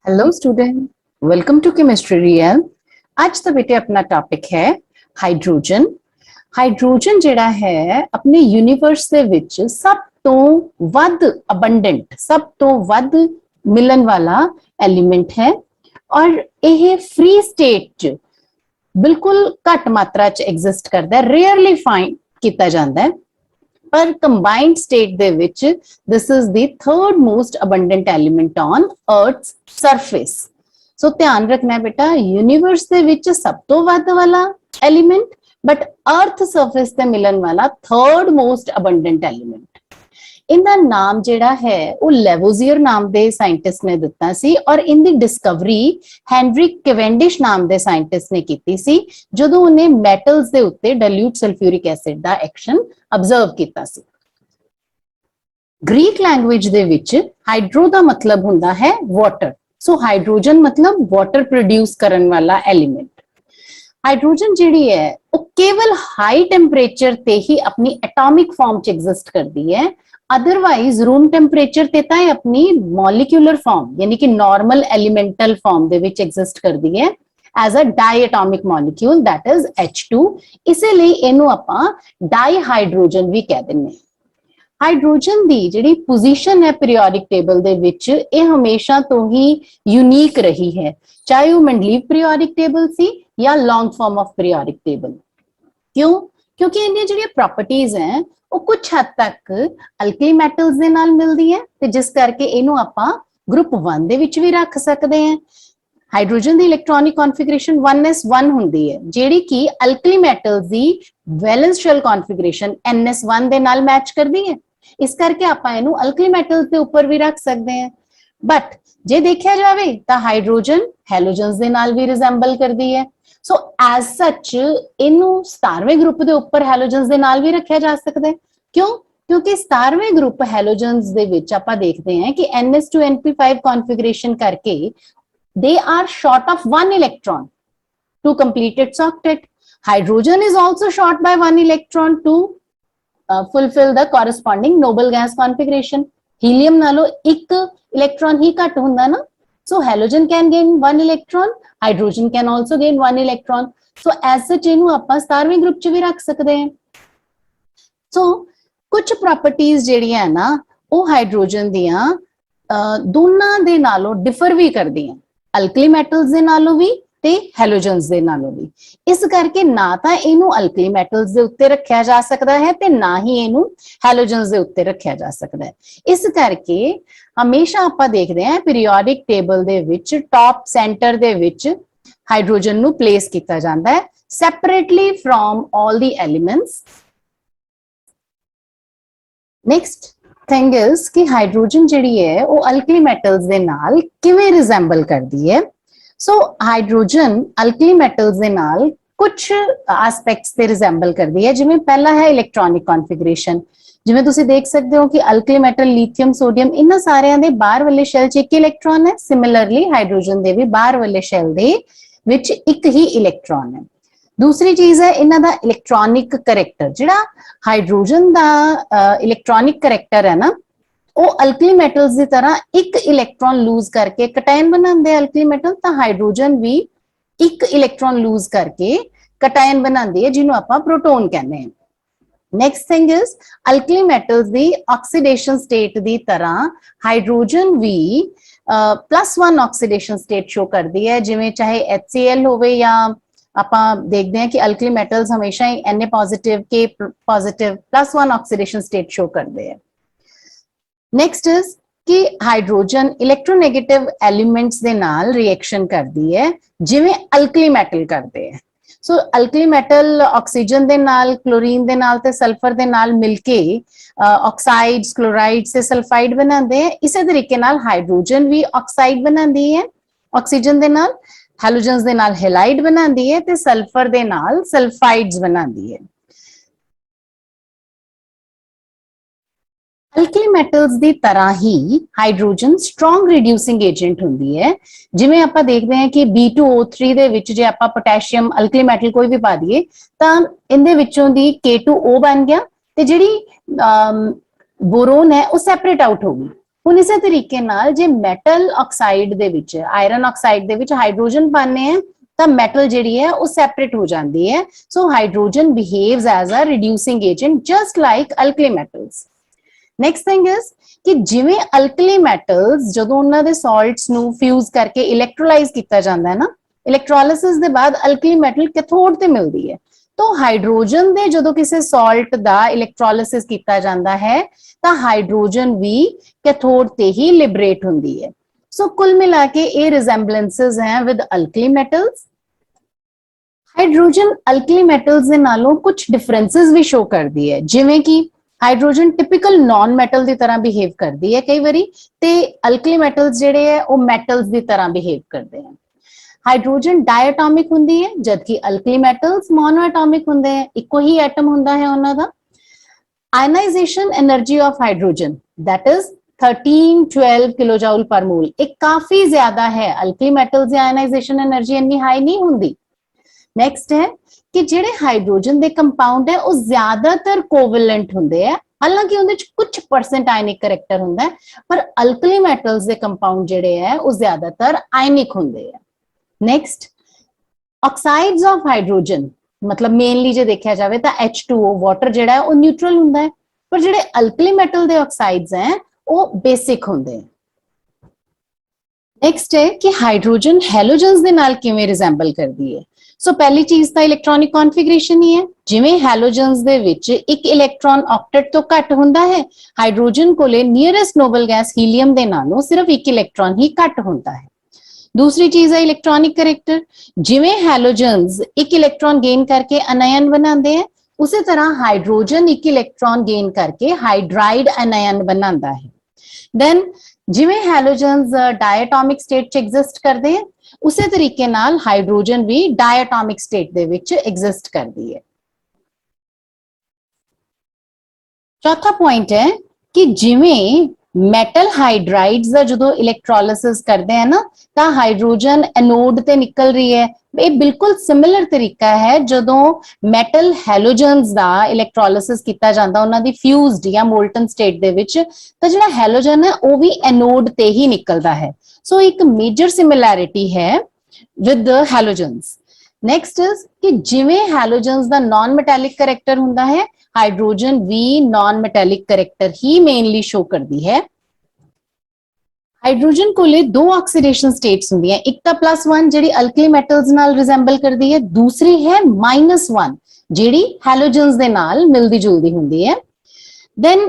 Hello student, welcome to chemistry real. आज का बेटे अपना टॉपिक है हाइड्रोजन। हाइड्रोजन ਜਿਹੜਾ ਹੈ ਆਪਣੇ ਯੂਨੀਵਰਸ ਦੇ ਵਿੱਚ ਸਭ ਤੋਂ ਵੱਧ ਅਬੰਡੈਂਟ, ਸਭ ਤੋਂ ਵੱਧ ਮਿਲਣ ਵਾਲਾ ਐਲੀਮੈਂਟ ਹੈ ਔਰ ਇਹ ਫ੍ਰੀ ਸਟੇਟ 'ਚ ਬਿਲਕੁਲ ਘੱਟ ਮਾਤਰਾ 'ਚ ਐਗਜ਼ਿਸਟ ਕਰਦਾ ਹੈ, ਰੇਅਰਲੀ ਫਾਈਂਡ ਕੀਤਾ ਜਾਂਦਾ ਹੈ। पर combined state ਦੇ ਵਿੱਚ this is the third most abundant element on earth's surface। so ਧਿਆਨ ਰੱਖਣਾ ਬੇਟਾ, ਯੂਨੀਵਰਸ ਦੇ ਵਿੱਚ ਸਭ ਤੋਂ ਵੱਧ ਵਾਲਾ ਐਲੀਮੈਂਟ ਬਟ ਅਰਥ ਸਰਫੇਸ ਤੇ ਮਿਲਣ ਵਾਲਾ third most abundant element। ਇਹਦਾ ਨਾਮ ਜਿਹੜਾ ਹੈ ਉਹ ਲੈਵੋਜ਼ੀਅਰ ਨਾਮ ਦੇ ਸਾਇੰਟਿਸਟ ਨੇ ਦਿੱਤਾ ਸੀ ਔਰ ਇਹਦੀ ਡਿਸਕਵਰੀ ਹੈਨਰੀ ਕੈਵੈਂਡਿਸ਼ ਨਾਮ ਦੇ ਸਾਇੰਟਿਸਟ ਨੇ ਕੀਤੀ ਸੀ ਜਦੋਂ ਉਹਨੇ ਮੈਟਲਸ ਦੇ ਉੱਤੇ ਡਾਇਲੂਟ ਸਲਫਿਊਰਿਕ ਐਸਿਡ ਦਾ ਐਕਸ਼ਨ ਅਬਜ਼ਰਵ ਕੀਤਾ ਸੀ। ਗ੍ਰੀਕ ਲੈਂਗੁਏਜ ਦੇ ਵਿੱਚ ਹਾਈਡਰੋ ਦਾ ਮਤਲਬ ਹੁੰਦਾ ਹੈ ਵਾਟਰ, ਸੋ ਹਾਈਡਰੋਜਨ ਮਤਲਬ ਵਾਟਰ ਪ੍ਰੋਡਿਊਸ ਕਰਨ ਵਾਲਾ ਐਲੀਮੈਂਟ। ਹਾਈਡਰੋਜਨ ਜਿਹੜੀ ਹੈ ਉਹ ਕੇਵਲ ਹਾਈ ਟੈਂਪਰੇਚਰ ਤੇ ਹੀ ਆਪਣੀ ਐਟੋਮਿਕ ਫਾਰਮ ਚ ਐਗਜ਼ਿਸਟ ਕਰਦੀ ਹੈ, ਅਦਰਵਾਈਜ਼ ਰੂਮ ਟੈਂਪਰੇਚਰ ਤੇ ਤਾਂ ਇਹ ਆਪਣੀ ਮੋਲੀਕੂਲਰ ਫਾਰਮ ਯਾਨੀ ਕਿ ਨਾਰਮਲ ਐਲੀਮੈਂਟਲ ਫਾਰਮ ਦੇ ਵਿੱਚ ਐਗਜ਼ਿਸਟ ਕਰਦੀ ਹੈ as a diatomic molecule that is H2। ਇਸੇ ਲਈ ਇਹਨੂੰ ਆਪਾਂ ਡਾਈਹਾਈਡਰੋਜਨ ਵੀ ਕਹਿ ਦਿੰਦੇ ਹਾਂ। ਹਾਈਡਰੋਜਨ ਦੀ ਜਿਹੜੀ ਪੋਜੀਸ਼ਨ ਹੈ ਪੀਰੀਓਡਿਕ ਟੇਬਲ ਦੇ ਵਿੱਚ ਇਹ ਹਮੇਸ਼ਾ ਤੋਂ ਹੀ ਯੂਨੀਕ ਰਹੀ ਹੈ, ਚਾਹੇ ਉਹ ਮੈਂਡਲੀਵ ਪੀਰੀਓਡਿਕ ਟੇਬਲ ਸੀ ਜਾਂ ਲੌਂਗ ਫਾਰਮ ਆਫ ਪੀਰੀਓਡਿਕ ਟੇਬਲ। ਕਿਉਂ? ਕਿਉਂਕਿ ਇਹਦੀਆਂ ਜਿਹੜੀਆਂ ਪ੍ਰੋਪਰਟੀਜ਼ ਹੈ ਉਹ ਕੁਝ ਹੱਦ ਤੱਕ ਅਲਕਲੀ ਮੈਟਲਸ ਦੇ ਨਾਲ ਮਿਲਦੀ ਹੈ ਤੇ ਜਿਸ ਕਰਕੇ ਇਹਨੂੰ ਆਪਾਂ ਗਰੁੱਪ 1 ਦੇ ਵਿੱਚ ਵੀ ਰੱਖ ਸਕਦੇ ਹਾਂ। ਹਾਈਡਰੋਜਨ ਦੀ ਇਲੈਕਟ੍ਰੋਨਿਕ ਕਨਫਿਗਰੇਸ਼ਨ 1s1 ਹੁੰਦੀ ਹੈ ਜਿਹੜੀ ਕਿ ਅਲਕਲੀ ਮੈਟਲਸ ਦੀ ਵੈਲੈਂਸ ਸ਼ੈਲ ਕਨਫਿਗਰੇਸ਼ਨ ns1 ਦੇ ਨਾਲ ਮੈਚ ਕਰਦੀ ਹੈ, ਇਸ ਕਰਕੇ ਆਪਾਂ ਇਹਨੂੰ ਅਲਕਲੀ ਮੈਟਲਸ ਦੇ ਉੱਪਰ ਵੀ ਰੱਖ ਸਕਦੇ ਹਾਂ। ਬਟ ਜੇ ਦੇਖਿਆ ਜਾਵੇ ਤਾਂ ਹਾਈਡਰੋਜਨ ਹੈਲੋਜਨਸ ਦੇ ਨਾਲ ਵੀ ਰਿਜ਼ੈਂਬਲ ਕਰਦੀ ਹੈ, ਸੋ ਐਜ਼ ਸੱਚ ਇਹਨੂੰ 17ਵੇਂ ਗਰੁੱਪ ਦੇ ਉੱਪਰ ਹੈਲੋਜਨਸ ਦੇ ਨਾਲ ਵੀ ਰੱਖਿਆ ਜਾ ਸਕਦਾ ਹੈ। ਕਿਉਂ? ਕਿਉਂਕਿ 17ਵੇਂ ਗਰੁੱਪ ਹੈਲੋਜਨਸ ਦੇ ਵਿੱਚ ਆਪਾਂ ਦੇਖਦੇ ਹਾਂ ਕਿ ns2np5 ਕਨਫਿਗਰੇਸ਼ਨ ਕਰਕੇ they are short of 1 electron to complete its octet. Hydrogen is also short by 1 electron to fulfill the corresponding noble gas configuration. Helium ਨਾਲੋਂ ਇੱਕ ਇਲੈਕਟ੍ਰੋਨ ਹੀ ਘੱਟ ਹੁੰਦਾ ਨਾ, so halogen can gain 1 electron, hydrogen can also gain 1 electron, so as such ਇਹਨੂੰ ਆਪਾਂ 17ਵੇਂ group 'ਚ ਵੀ ਰੱਖ ਸਕਦੇ ਹਾਂ। so ਕੁਝ ਪ੍ਰੋਪਰਟੀਜ਼ ਜਿਹੜੀਆਂ ਨਾ ਉਹ ਹਾਈਡਰੋਜਨ ਦੀਆਂ ਦੋਨਾਂ ਦੇ ਨਾਲੋਂ ਡਿਫਰ ਵੀ ਕਰਦੀਆਂ, ਅਲਕਲੀ ਮੈਟਲਸ ਦੇ ਨਾਲੋਂ ਵੀ ਤੇ ਹੈਲੋਜਨਸ ਦੇ ਨਾਲੋਂ ਵੀ। ਇਸ ਕਰਕੇ ਨਾ ਤਾਂ ਇਹਨੂੰ ਅਲਕਲੀ ਮੈਟਲਸ ਦੇ ਉੱਤੇ ਰੱਖਿਆ ਜਾ ਸਕਦਾ ਹੈ ਤੇ ਨਾ ਹੀ ਇਹਨੂੰ ਹੈਲੋਜਨਸ ਦੇ ਉੱਤੇ ਰੱਖਿਆ ਜਾ ਸਕਦਾ ਹੈ। ਇਸ ਕਰਕੇ ਹਮੇਸ਼ਾ ਆਪਾਂ ਦੇਖਦੇ ਹਾਂ ਪੀਰੀਓਡਿਕ ਟੇਬਲ ਦੇ ਵਿੱਚ ਟਾਪ ਸੈਂਟਰ ਦੇ ਵਿੱਚ ਹਾਈਡਰੋਜਨ ਨੂੰ ਪਲੇਸ ਕੀਤਾ ਜਾਂਦਾ ਹੈ separately from all the elements. Next thing is ਕਿ ਹਾਈਡਰੋਜਨ ਜਿਹੜੀ ਹੈ ਉਹ ਅਲਕਲੀ ਮੈਟਲਸ ਦੇ ਨਾਲ ਕਿਵੇਂ ਰਿਜ਼ੈਂਬਲ ਕਰਦੀ ਹੈ। ਸੋ ਹਾਈਡਰੋਜਨ ਅਲਕਲੀ ਮੈਟਲਸ ਦੇ ਨਾਲ ਕੁਝ ਐਸਪੈਕਟਸ ਤੇ ਰਿਜ਼ੈਂਬਲ ਕਰਦੀ ਹੈ, ਜਿਵੇਂ ਪਹਿਲਾ ਹੈ ਇਲੈਕਟ੍ਰੋਨਿਕ ਕਨਫਿਗਰੇਸ਼ਨ। ਜਿਵੇਂ ਤੁਸੀਂ ਦੇਖ ਸਕਦੇ ਹੋ ਕਿ ਅਲਕਲੀ ਮੈਟਲ ਲੀਥੀਅਮ ਸੋਡੀਅਮ ਇਹਨਾਂ ਸਾਰਿਆਂ ਦੇ ਬਾਹਰ ਵਾਲੇ ਸ਼ੈਲ 'ਚ ਇੱਕ ਇਲੈਕਟ੍ਰੋਨ ਹੈ, ਸਿਮਿਲਰਲੀ ਹਾਈਡਰੋਜਨ ਦੇ ਵੀ ਬਾਹਰ ਵਾਲੇ ਸ਼ੈਲ ਦੇ ਵਿੱਚ ਇੱਕ ਹੀ ਇਲੈਕਟ੍ਰੋਨ ਹੈ। ਦੂਸਰੀ ਚੀਜ਼ ਹੈ ਇਹਨਾਂ ਦਾ ਇਲੈਕਟ੍ਰੋਨਿਕ ਕਰੈਕਟਰ। ਜਿਹੜਾ ਹਾਈਡਰੋਜਨ ਦਾ ਇਲੈਕਟ੍ਰੋਨਿਕ ਕਰੈਕਟਰ ਹੈ ਨਾ ਉਹ ਅਲਕਲੀ ਮੈਟਲਸ ਦੀ ਤਰ੍ਹਾਂ ਇੱਕ ਇਲੈਕਟ੍ਰੋਨ ਲੂਜ਼ ਕਰਕੇ ਕਟਾਇਨ ਬਣਾਉਂਦੇ ਆ ਅਲਕਲੀ ਮੈਟਲ, ਤਾਂ ਹਾਈਡਰੋਜਨ ਵੀ ਇੱਕ ਇਲੈਕਟ੍ਰੋਨ ਲੂਜ਼ ਕਰਕੇ ਕਟਾਇਨ ਬਣਾਉਂਦੀ ਹੈ ਜਿਹਨੂੰ ਆਪਾਂ ਪ੍ਰੋਟੋਨ ਕਹਿੰਦੇ ਹਾਂ। Next thing is alkali metals the oxidation state ਦੀ ਤਰ੍ਹਾਂ ਹਾਈਡਰੋਜਨ ਵੀ +1 ਆਕਸੀਡੇਸ਼ਨ ਸਟੇਟ ਸ਼ੋ ਕਰਦੀ ਹੈ, ਜਿਵੇਂ ਚਾਹੇ HCl ਹੋਵੇ ਜਾਂ ਆਪਾਂ ਦੇਖਦੇ ਹਾਂ ਕਿ ਅਲਕਲੀ ਮੈਟਲਸ ਹਮੇਸ਼ਾ ਹੀ Na positive K positive +1 oxidation state show ਕਰਦੇ ਆ। ਨੈਕਸਟ ਇਜ਼ ਕਿ ਹਾਈਡਰੋਜਨ ਇਲੈਕਟ੍ਰੋਨੈਗੇਟਿਵ ਐਲੀਮੈਂਟਸ ਦੇ ਨਾਲ ਰਿਐਕਸ਼ਨ ਕਰਦੀ ਹੈ ਜਿਵੇਂ ਅਲਕਲੀ ਮੈਟਲ ਕਰਦੇ ਹੈ। ਸੋ ਅਲਕਲੀ ਮੈਟਲ ਆਕਸੀਜਨ ਦੇ ਨਾਲ, ਕਲੋਰੀਨ ਦੇ ਨਾਲ ਤੇ ਸਲਫਰ ਦੇ ਨਾਲ ਮਿਲ ਕੇ ਆਕਸਾਈਡਸ, ਕਲੋਰਾਈਡਸ ਤੇ ਸਲਫਾਈਡ ਬਣਾਉਂਦੇ ਹੈ। ਇਸੇ ਤਰੀਕੇ ਨਾਲ ਹਾਈਡਰੋਜਨ ਵੀ ਆਕਸਾਈਡ ਬਣਾਉਂਦੀ ਹੈ ਆਕਸੀਜਨ ਦੇ ਨਾਲ, ਹੈਲੋਜਨਸ ਦੇ ਨਾਲ ਹੈਲਾਈਡ ਬਣਾਉਂਦੀ ਹੈ ਤੇ ਸਲਫਰ ਦੇ ਨਾਲ ਸਲਫਾਈਡਸ ਬਣਾਉਂਦੀ ਹੈ। ਅਲਕਲੀ ਮੈਟਲਸ ਦੀ ਤਰ੍ਹਾਂ ਹੀ ਹਾਈਡਰੋਜਨ ਸਟਰੋਂਗ ਰਿਡਿਊਸਿੰਗ ਏਜੰਟ ਹੁੰਦੀ ਹੈ। ਜਿਵੇਂ ਆਪਾਂ ਦੇਖਦੇ ਹਾਂ ਕਿ B2O3 ਦੇ ਵਿੱਚ ਜੇ ਆਪਾਂ ਪੋਟਾਸ਼ੀਅਮ ਅਲਕਲੀ ਮੈਟਲ ਕੋਈ ਵੀ ਪਾ ਦਈਏ ਤਾਂ ਇਹਦੇ ਵਿੱਚੋਂ ਦੀ K2O ਬਣ ਗਿਆ ਤੇ ਜਿਹੜੀ ਬੋਰੋਨ ਹੈ ਉਹ ਸੈਪਰੇਟ ਆਊਟ ਹੋ ਗਈ। ਹੁਣ ਇਸੇ ਤਰੀਕੇ ਨਾਲ ਜੇ ਮੈਟਲ ਆਕਸਾਈਡ ਦੇ ਵਿੱਚ ਆਇਰਨ ਆਕਸਾਈਡ ਦੇ ਵਿੱਚ ਹਾਈਡਰੋਜਨ ਪਾਣੇ ਆ ਤਾਂ ਮੈਟਲ ਜਿਹੜੀ ਹੈ ਉਹ ਸੈਪਰੇਟ ਹੋ ਜਾਂਦੀ ਹੈ। So hydrogen behaves as a reducing agent just like alkali metals. Next thing is ਕਿ ਜਿਵੇਂ ਅਲਕਲੀ ਮੈਟਲਸ ਜਦੋਂ ਉਹਨਾਂ ਦੇ ਸਾਲਟਸ ਨੂੰ ਫਿਊਜ਼ ਕਰਕੇ ਇਲੈਕਟ੍ਰੋਲਾਈਜ਼ ਕੀਤਾ ਜਾਂਦਾ ਹੈ ਨਾ, ਇਲੈਕਟ੍ਰੋਲਿਸਿਸ ਦੇ ਬਾਅਦ ਅਲਕਲੀ ਮੈਟਲ ਕੈਥੋਡ ਤੇ ਮਿਲਦੀ ਹੈ। तो हाइड्रोजन दे जो किसी सॉल्ट दा इलेक्ट्रोलिसिस किया जाता है तो हाइड्रोजन भी कैथोड ते ही लिबरेट होंदी है। सो कुल मिला के ये रिजेंबलेंसेस हैं with alkali metals. Hydrogen alkali metals they नालों कुछ डिफरेंसेस भी शो करती है, जिवें कि हाइड्रोजन टिपिकल नॉन मैटल की तरह बिहेव करती है कई बारी, ते अल्कली मेटल्स जिहड़े है वो मैटल्स की तरह बिहेव करते हैं। हाइड्रोजन डायटोमिक हुंदी है जबकि अल्कली मेटल्स मोनोएटॉमिक हुंदे हैं, इको ही एटम हुंदा है उन्हां दा। Ionisation energy of hydrogen that is 13-12 kilojoule per mole, एक काफी ज्यादा है। अल्कली मेटल्स की आयनाइजेशन एनर्जी इतनी हाई नहीं हुंदी। नेक्स्ट है कि जिहड़े हाइड्रोजन दे कंपाउंड है वो ज्यादातर कोवेलेंट हुंदे हैं, हालांकि उनदे कुछ परसेंट आयनिक करैक्टर हुंदा है, पर अल्कली मेटल्स दे कंपाउंड जिहड़े है वो ज्यादातर आयनिक हुंदे हैं। नेक्स्ट ऑक्साइड्स ऑफ हाइड्रोजन मतलब मेनली जो देखा जाए तो H2O वाटर जिहड़ा है वो न्यूट्रल हुंदा है, पर जिहड़े अल्कली मेटल दे ऑक्साइड्स हैं वो बेसिक हुंदे हैं। नेक्स्ट है कि हाइड्रोजन हैलोजन्स दे नाल किवें रिजेंबल करदी है। सो पहली चीज तो इलेक्ट्रॉनिक कॉन्फिगरेशन ही है, जिवें हैलोजन्स दे विच एक इलेक्ट्रॉन ऑक्टेट तो घट हुंदा है, हाइड्रोजन कोले नियरेस्ट नोबल गैस हीलियम दे नालों सिर्फ एक इलेक्ट्रॉन ही घट हुंदा है। दूसरी चीज है इलेक्ट्रॉनिक करैक्टर, जिवें हैलोजन्स एक इलेक्ट्रॉन गेन करके अनायन बनाते हैं, उसी तरह हाइड्रोजन एक इलेक्ट्रॉन गेन करके हाइड्राइड अनायन बनाता है। देन जिवें हैलोजन्स डायटोमिक स्टेट च एग्जिस्ट करते हैं, उसी तरीके नाल हाइड्रोजन भी diatomic state they which exist करती है। चौथा पॉइंट है कि जिवें मैटल हाइड्राइड्स का जो इलेक्ट्रोलिसिस करते हैं ना तो हाइड्रोजन एनोड ते निकल रही है, ये बिल्कुल सिमिलर तरीका है जो मैटल हैलोजन्स का इलेक्ट्रोलिसिस किया जाता उन्हां दी फ्यूज्ड या मोल्टन स्टेट दे विच, तो जिहड़ा हैलोजन है वो भी एनोड ते ही निकलता है। सो एक मेजर सिमिलैरिटी है with the halogens. Next is कि जिवें हैलोजन्स का नॉन मैटेलिक करैक्टर हुंदा है, हाइड्रोजन भी नॉन मैटेलिक करैक्टर ही मेनली शो करती है। हाइड्रोजन कोले दो ऑक्सीडेशन स्टेट्स होंदी है, एक तो +1 जिहड़ी अल्कली मेटल्स नाल रिजेंबल करती है, दूसरी है -1 जिहड़ी हैलोजन्स दे नाल मिलदी जुलदी हुंदी है। देन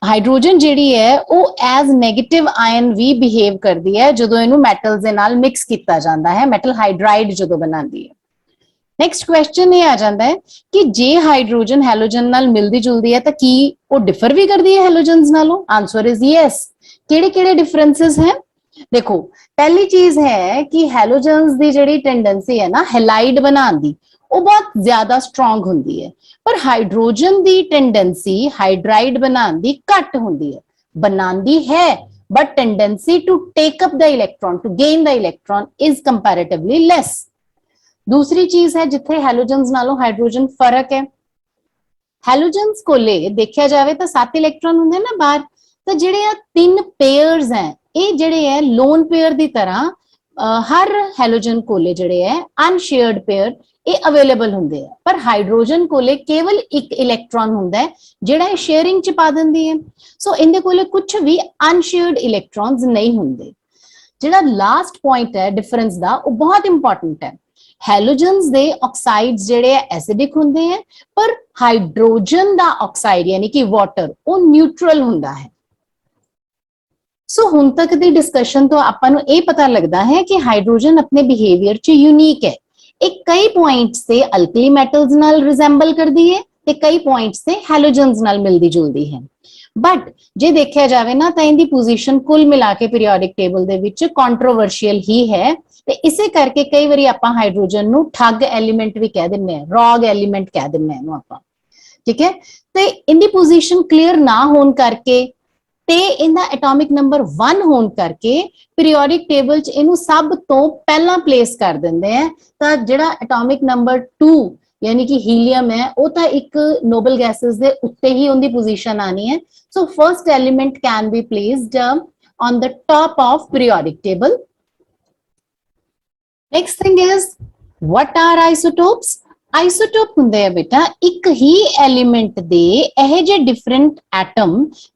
हाइड्रोजन जिहड़ी है वो एज नेगेटिव आयन भी बिहेव करती है जदों इहनूं मेटल्स दे नाल मिक्स किया जाता है, मेटल हाइड्राइड जदों बनाती है। नेक्स्ट क्वेश्चन ये आ जाता है कि जे हाइड्रोजन हैलोजन नाल मिलदी जुलदी है तो की वो डिफर भी करती है हैलोजन्स नालों? Answer is yes. केड़े-केड़े डिफरेंसेस हैं? देखो पहली चीज है कि हैलोजन्स दी जिहड़ी टेंडेंसी है ना हैलाइड बनाने दी वो बहुत ज्यादा स्ट्रॉन्ग हुंदी है, पर हाइड्रोजन दी टेंडेंसी हाइड्राइड बनाने दी घट हुंदी है। बनांदी है but tendency to take up the electron to gain the electron is comparatively less. दूसरी चीज है जिथे हैलोजन्स नालों हाइड्रोजन फर्क है, हैलोजन्स कोले देखा जाए तो 7 इलेक्ट्रॉन होंगे ना बाहर, तो जिहड़े 3 पेयर्स हैं ये जिहड़े है लोन पेयर की तरह हर हैलोजन कोले जिहड़े है अनशेयर्ड पेयर ये अवेलेबल होंगे है, पर हाइड्रोजन कोले केवल एक इलेक्ट्रॉन होंदा है जिहड़ा शेयरिंग च पा दिंदी है। सो इहदे कोले कुछ भी अनशेयर्ड इलेक्ट्रॉन्स नहीं होंगे। जिहड़ा लास्ट पॉइंट है डिफरेंस दा वो बहुत इंपॉर्टेंट है, हैलोजन्स दे ऑक्साइड्स जिहड़े एसिडिक हुंदे हैं, पर हाइड्रोजन दा ऑक्साइड यानी कि वाटर वो न्यूट्रल हुंदा है। सो हुण तक दी डिस्कशन तो आपां नूं ये पता लगता है कि हाइड्रोजन अपने बिहेवियर च यूनीक है, एक कई पॉइंट्स से अल्कली मेटल्स नाल रिजेंबल करदी है ते कई पॉइंट्स से हैलोजन्स नाल मिलदी जुलदी है। बट जे देखा जाए ना तो इनकी पोजीशन कुल मिला के पीरियोडिक टेबल दे विच कॉन्ट्रोवर्शियल ही है, ते इसे करके कई बारी आपां हाइड्रोजन नूं ठग एलीमेंट भी कह दिंदे हैं, रॉग एलीमेंट कह दिंदे हैं आपां, ठीक है। ते इनकी पोजीशन क्लीयर ना होने करके ते इनका एटॉमिक नंबर 1 होने करके पीरियोडिक टेबल च इनू सब तो पहला प्लेस कर देंगे हैं, तो जिहड़ा एटॉमिक नंबर 2 यानी कि हीलियम है वो तो एक नोबल गैसेस दे उत्ते ही उनकी पोजीशन आनी है. So first element can be placed on the top of periodic table. Next thing is, what are isotopes? Isotope ਹੁੰਦੇ ਆ ਬੇਟਾ ਇੱਕ ਹੀ ਐਲੀਮੈਂਟ ਦੇ ਇਹ ਜਿਹੇ ਡਿਫਰੈਂਟ ਐਟਮ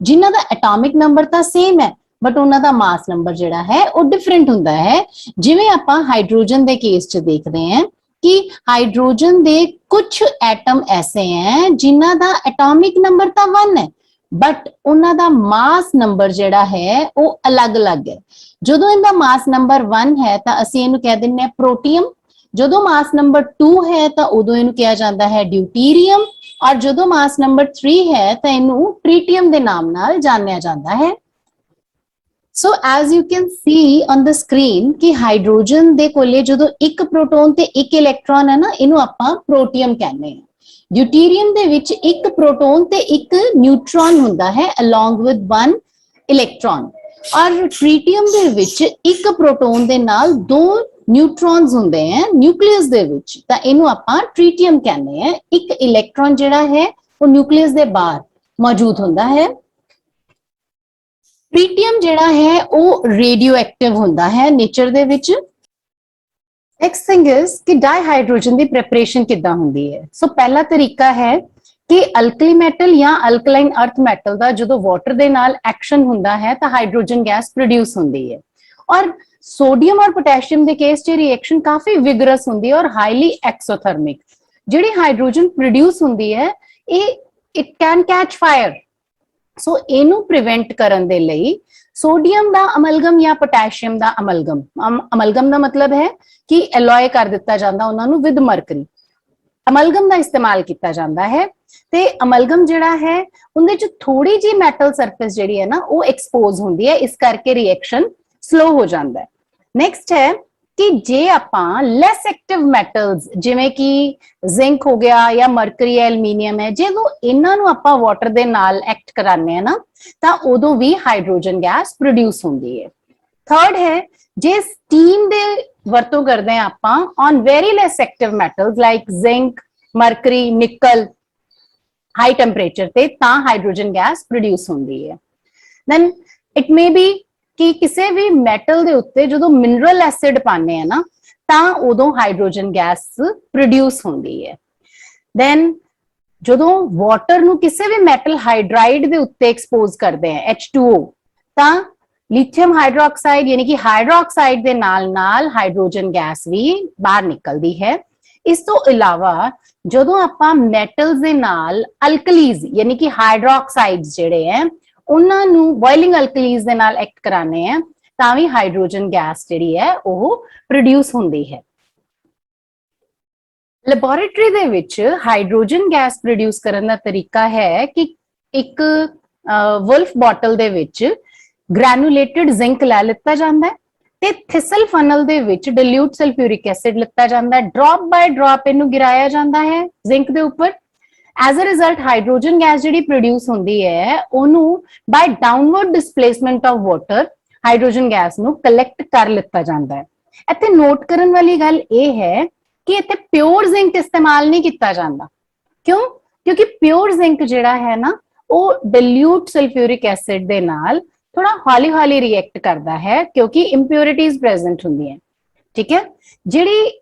ਜਿਨ੍ਹਾਂ ਦਾ ਐਟੋਮਿਕ ਨੰਬਰ ਤਾਂ ਸੇਮ ਹੈ ਬਟ ਉਹਨਾਂ ਦਾ ਮਾਸ ਨੰਬਰ ਜਿਹੜਾ ਹੈ ਉਹ ਡਿਫਰੈਂਟ ਹੁੰਦਾ ਹੈ. ਜਿਵੇਂ ਆਪਾਂ ਹਾਈਡਰੋਜਨ ਦੇ ਕੇਸ 'ਚ ਦੇਖਦੇ ਹਾਂ कि हाइड्रोजन दे कुछ एटम ऐसे हैं जिन्हां दा एटॉमिक नंबर तो 1 है बट उन्हां दा मास नंबर जिहड़ा है वो अलग अलग है. जदों इनका मास नंबर 1 है तो असीं इहनूं कह दिंदे हां प्रोटियम, जदों मास नंबर 2 है तो उदों इहनूं कहा जाता है ड्यूटीरियम और जदों मास नंबर 3 है तो इहनूं ट्रीटियम के नाम नाल जानिया जाता है. So as you can see on the screen कि हाइड्रोजन दे कोले जदों एक प्रोटॉन ते एक इलेक्ट्रॉन है ना इनू आपां प्रोटियम कहने हैं. ड्यूटीरियम दे विच एक प्रोटॉन ते एक न्यूट्रॉन हुंदा है along with one इलेक्ट्रॉन और ट्रीटियम दे विच एक प्रोटॉन दे नाल दो न्यूट्रॉन्स हुंदे हैं न्यूक्लियस दे विच तां इनू आपां ट्रीटियम कहने हैं. एक इलेक्ट्रॉन जिहड़ा है वो न्यूक्लियस दे बाहर मौजूद हुंदा है. ट्रीटियम जिहड़ा है वो रेडियो एक्टिव हुंदा है nature they which. Next thing is कि डाईहाइड्रोजन की प्रिपरेशन किद्दां हुंदी है. सो पहला तरीका है कि अल्कली मैटल या अल्कलाइन अर्थ मैटल का जो वाटर दे नाल एक्शन हुंदा है तो हाइड्रोजन गैस प्रोड्यूस हुंदी है. और सोडियम और पोटेशियम के केस च रिएक्शन काफी विगरस हुंदी है और हाईली एक्सोथर्मिक. जिहड़ी हाइड्रोजन प्रोड्यूस हुंदी है इट कैन कैच फायर. सो इनू प्रिवेंट करन दे लई सोडियम दा अमलगम या पोटेशियम दा अमलगम दा मतलब है कि एलॉय कर दिता जांदा उन्हां नू विद मरकरी. अमलगम दा इस्तेमाल किया जाता है ते अमलगम जिहड़ा है उनदे च थोड़ी जी मैटल सरफेस जिहड़ी है ना वो एक्सपोज हुंदी है इस करके रिएक्शन स्लो हो जाता है. नेक्स्ट है कि जे आपां लैस एक्टिव मैटल्स जिवें कि जिंक हो गया या मरकरी है एल्यूमीनियम है जो इन्हां नूं आपां वाटर दे नाल एक्ट कराने हैं ना तां उदों भी हाइड्रोजन गैस प्रोड्यूस हुंदी है. थर्ड है जे स्टीम दे वरतों करदे हैं आपां on very less active metals like zinc mercury nickel high temperature ते तां हाइड्रोजन गैस प्रोड्यूस हुंदी है. देन इट मे बी कि किसी भी मैटल दे उत्ते जो मिनरल एसिड पाने हैं ना तां उदों हाइड्रोजन गैस प्रोड्यूस होंदी है. देन जो वाटर नू किसी भी मैटल हाइड्राइड दे उत्ते एक्सपोज करते हैं H2O तां लिथियम हाइड्रोक्साइड यानी कि हाइड्रोक्साइड दे नाल नाल हाइड्रोजन गैस भी बाहर निकलती है. इस तो इलावा जो आपां मैटल्स दे नाल अल्कलीज यानी कि हाइड्रोक्साइड्स जिहड़े हैं उन्हां नू बॉइलिंग अल्कलीज दे नाल एक्ट कराने हैं तां भी हाइड्रोजन गैस जिहड़ी है वो प्रोड्यूस हुंदी है. लैबोरेटरी दे विच हाइड्रोजन गैस प्रोड्यूस करन दा तरीका है कि एक वुल्फ बॉटल दे विच ग्रैनुलेटेड जिंक लै लिता जांदा है ते थिसल फनल दे विच डिल्यूट सल्फ्यूरिक एसिड लिता जांदा है. ड्रॉप बाय ड्रॉप इनू गिराया जांदा है जिंक दे उपर. As a result hydrogen gas जिहड़ी प्रोड्यूस हुंदी है ओनू by downward displacement of water hydrogen gas नू कलैक्ट कर लिता जाता है. इत्थे नोट करन वाली गल यह है कि इत्थे प्योर जिंक इस्तेमाल नहीं किया जाता. क्यों? क्योंकि प्योर जिंक जिहड़ा है ना वो डिल्यूट सल्फ्यूरिक एसिड दे नाल थोड़ा हौली हौली रिएक्ट करता है क्योंकि इंप्योरिटीज प्रेजेंट हुंदी है. ठीक है, जिहड़ी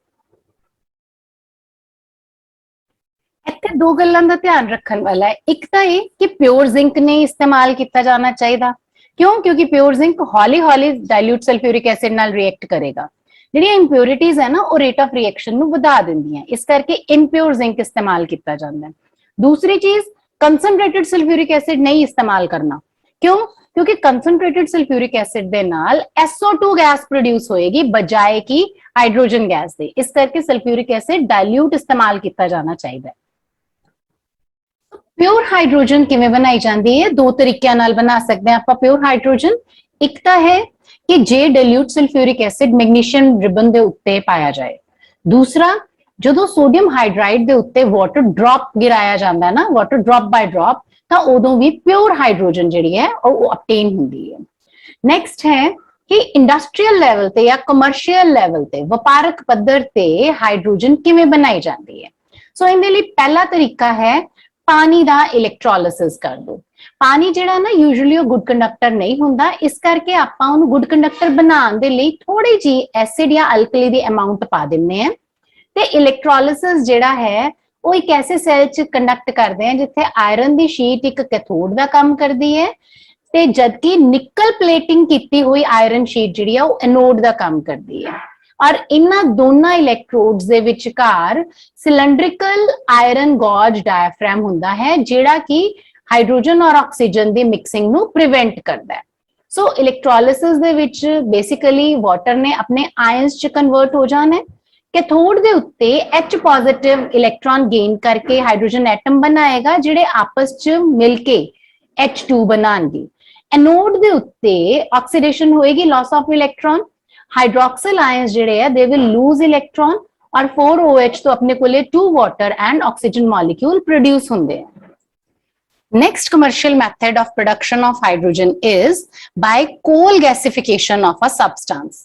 इत्थे दो गल्लां दा ध्यान रखन वाला है. एक तो ये कि प्योर जिंक नहीं इस्तेमाल किया जाना चाहिए. क्यों? क्योंकि प्योर जिंक हौली हौली डाइल्यूट सल्फ्यूरिक एसिड नाल रिएक्ट करेगा. जिहड़ियां इंप्योरिटीज है ना वो रेट ऑफ रिएक्शन नू वधा दिंदियां, इस करके इनप्योर जिंक इस्तेमाल किया जाता है. दूसरी चीज कंसनट्रेटेड सल्फ्यूरिक एसिड नहीं इस्तेमाल करना. क्यों? क्योंकि कंसनट्रेटेड सल्फ्यूरिक एसिड दे नाल SO2 गैस प्रोड्यूस होएगी बजाय कि हाइड्रोजन गैस दे. इस करके सल्फ्यूरिक एसिड डाइल्यूट इस्तेमाल किया जाना चाहिए. प्योर हाइड्रोजन किवें बनाई जाती है? दो तरीकों नाल बना सकते हैं आप प्योर हाइड्रोजन. एक तो है कि जे dilute sulphuric acid magnesium ribbon दे उत्ते पाया जाए. दूसरा जो सोडियम हाइड्राइड दे उत्ते वाटर ड्रॉप गिराया जाता है ना, वाटर ड्रॉप बाय ड्रॉप, तो उदों भी प्योर हाइड्रोजन जिहड़ी है वो ऑब्टेन हुंदी है. नेक्स्ट है कि इंडस्ट्रीयल लैवल ते या कमर्शियल लैवल ते व्यापारक पद्धर ते हाइड्रोजन किवें बनाई जाती है. ਸੋ ਇਹਦੇ ਲਈ ਪਹਿਲਾ ਤਰੀਕਾ ਹੈ ਪਾਣੀ ਦਾ ਇਲੈਕਟ੍ਰੋਲਿਸਿਸ ਕਰ ਦੋ। ਪਾਣੀ ਜਿਹੜਾ ਨਾ ਯੂਜੂਅਲੀ ਉਹ ਗੁੱਡ ਕੰਡਕਟਰ ਨਹੀਂ ਹੁੰਦਾ, ਇਸ ਕਰਕੇ ਆਪਾਂ ਉਹਨੂੰ ਗੁੱਡ ਕੰਡਕਟਰ ਬਣਾਉਣ ਦੇ ਲਈ ਥੋੜੀ ਜੀ ਐਸਿਡ ਜਾਂ ਅਲਕਲੀ ਦੀ ਅਮਾਉਂਟ ਪਾ ਦਿੰਨੇ ਆ ਤੇ ਇਲੈਕਟ੍ਰੋਲਿਸਿਸ ਜਿਹੜਾ ਹੈ ਉਹ ਇੱਕ ਐਸੇ ਸੈੱਲ ਚ ਕੰਡਕਟ ਕਰਦੇ ਆ ਜਿੱਥੇ ਆਇਰਨ ਦੀ ਸ਼ੀਟ ਇੱਕ ਕੈਥੋਡ ਦਾ ਕੰਮ ਕਰਦੀ ਹੈ ਤੇ ਜਦਕਿ ਨਿਕਲ ਪਲੇਟਿੰਗ ਕੀਤੀ ਹੋਈ ਆਇਰਨ ਸ਼ੀਟ ਜਿਹੜੀ ਆ ਉਹ ਐਨੋਡ ਦਾ ਕੰਮ ਕਰਦੀ ਹੈ। ਔਰ ਇਹਨਾਂ ਦੋਨਾਂ ਇਲੈਕਟ੍ਰੋਡਸ ਦੇ ਵਿਚਕਾਰ ਸਿਲੰਡਰੀਕਲ ਆਇਰਨ ਗੌਜ ਡਾਇਫਰੈਮ ਹੁੰਦਾ ਹੈ ਜਿਹੜਾ ਕਿ ਹਾਈਡਰੋਜਨ ਔਰ ਆਕਸੀਜਨ ਦੀ ਮਿਕਸਿੰਗ ਨੂੰ ਪ੍ਰੀਵੈਂਟ ਕਰਦਾ ਹੈ। ਸੋ ਇਲੈਕਟ੍ਰੋਲਿਸਿਸ ਦੇ ਵਿੱਚ ਬੇਸਿਕਲੀ ਵਾਟਰ ਨੇ ਆਪਣੇ ਆਇਨਸ ਚ ਕਨਵਰਟ ਹੋ ਜਾਣਾ ਹੈ। ਕੈਥੋਡ ਦੇ ਉੱਤੇ H ਪੋਜ਼ਿਟਿਵ ਇਲੈਕਟ੍ਰੋਨ ਗੇਨ ਕਰਕੇ ਹਾਈਡਰੋਜਨ ਐਟਮ ਬਣਾਏਗਾ ਜਿਹੜੇ ਆਪਸ ਚ ਮਿਲ ਕੇ H2 ਬਣਾਉਣਗੇ। एनोड ਦੇ ਉੱਤੇ ਆਕਸੀਡੇਸ਼ਨ ਹੋਏਗੀ, loss of electron, hydroxyl ions ਜਿਹੜੇ ਹੈ they will lose electron और 4OH ਤੋਂ ਆਪਣੇ ਕੋਲੇ 2 water and oxygen molecule produce ਹੁੰਦੇ ਆ। Next commercial method of production of hydrogen is by coal gasification of a substance।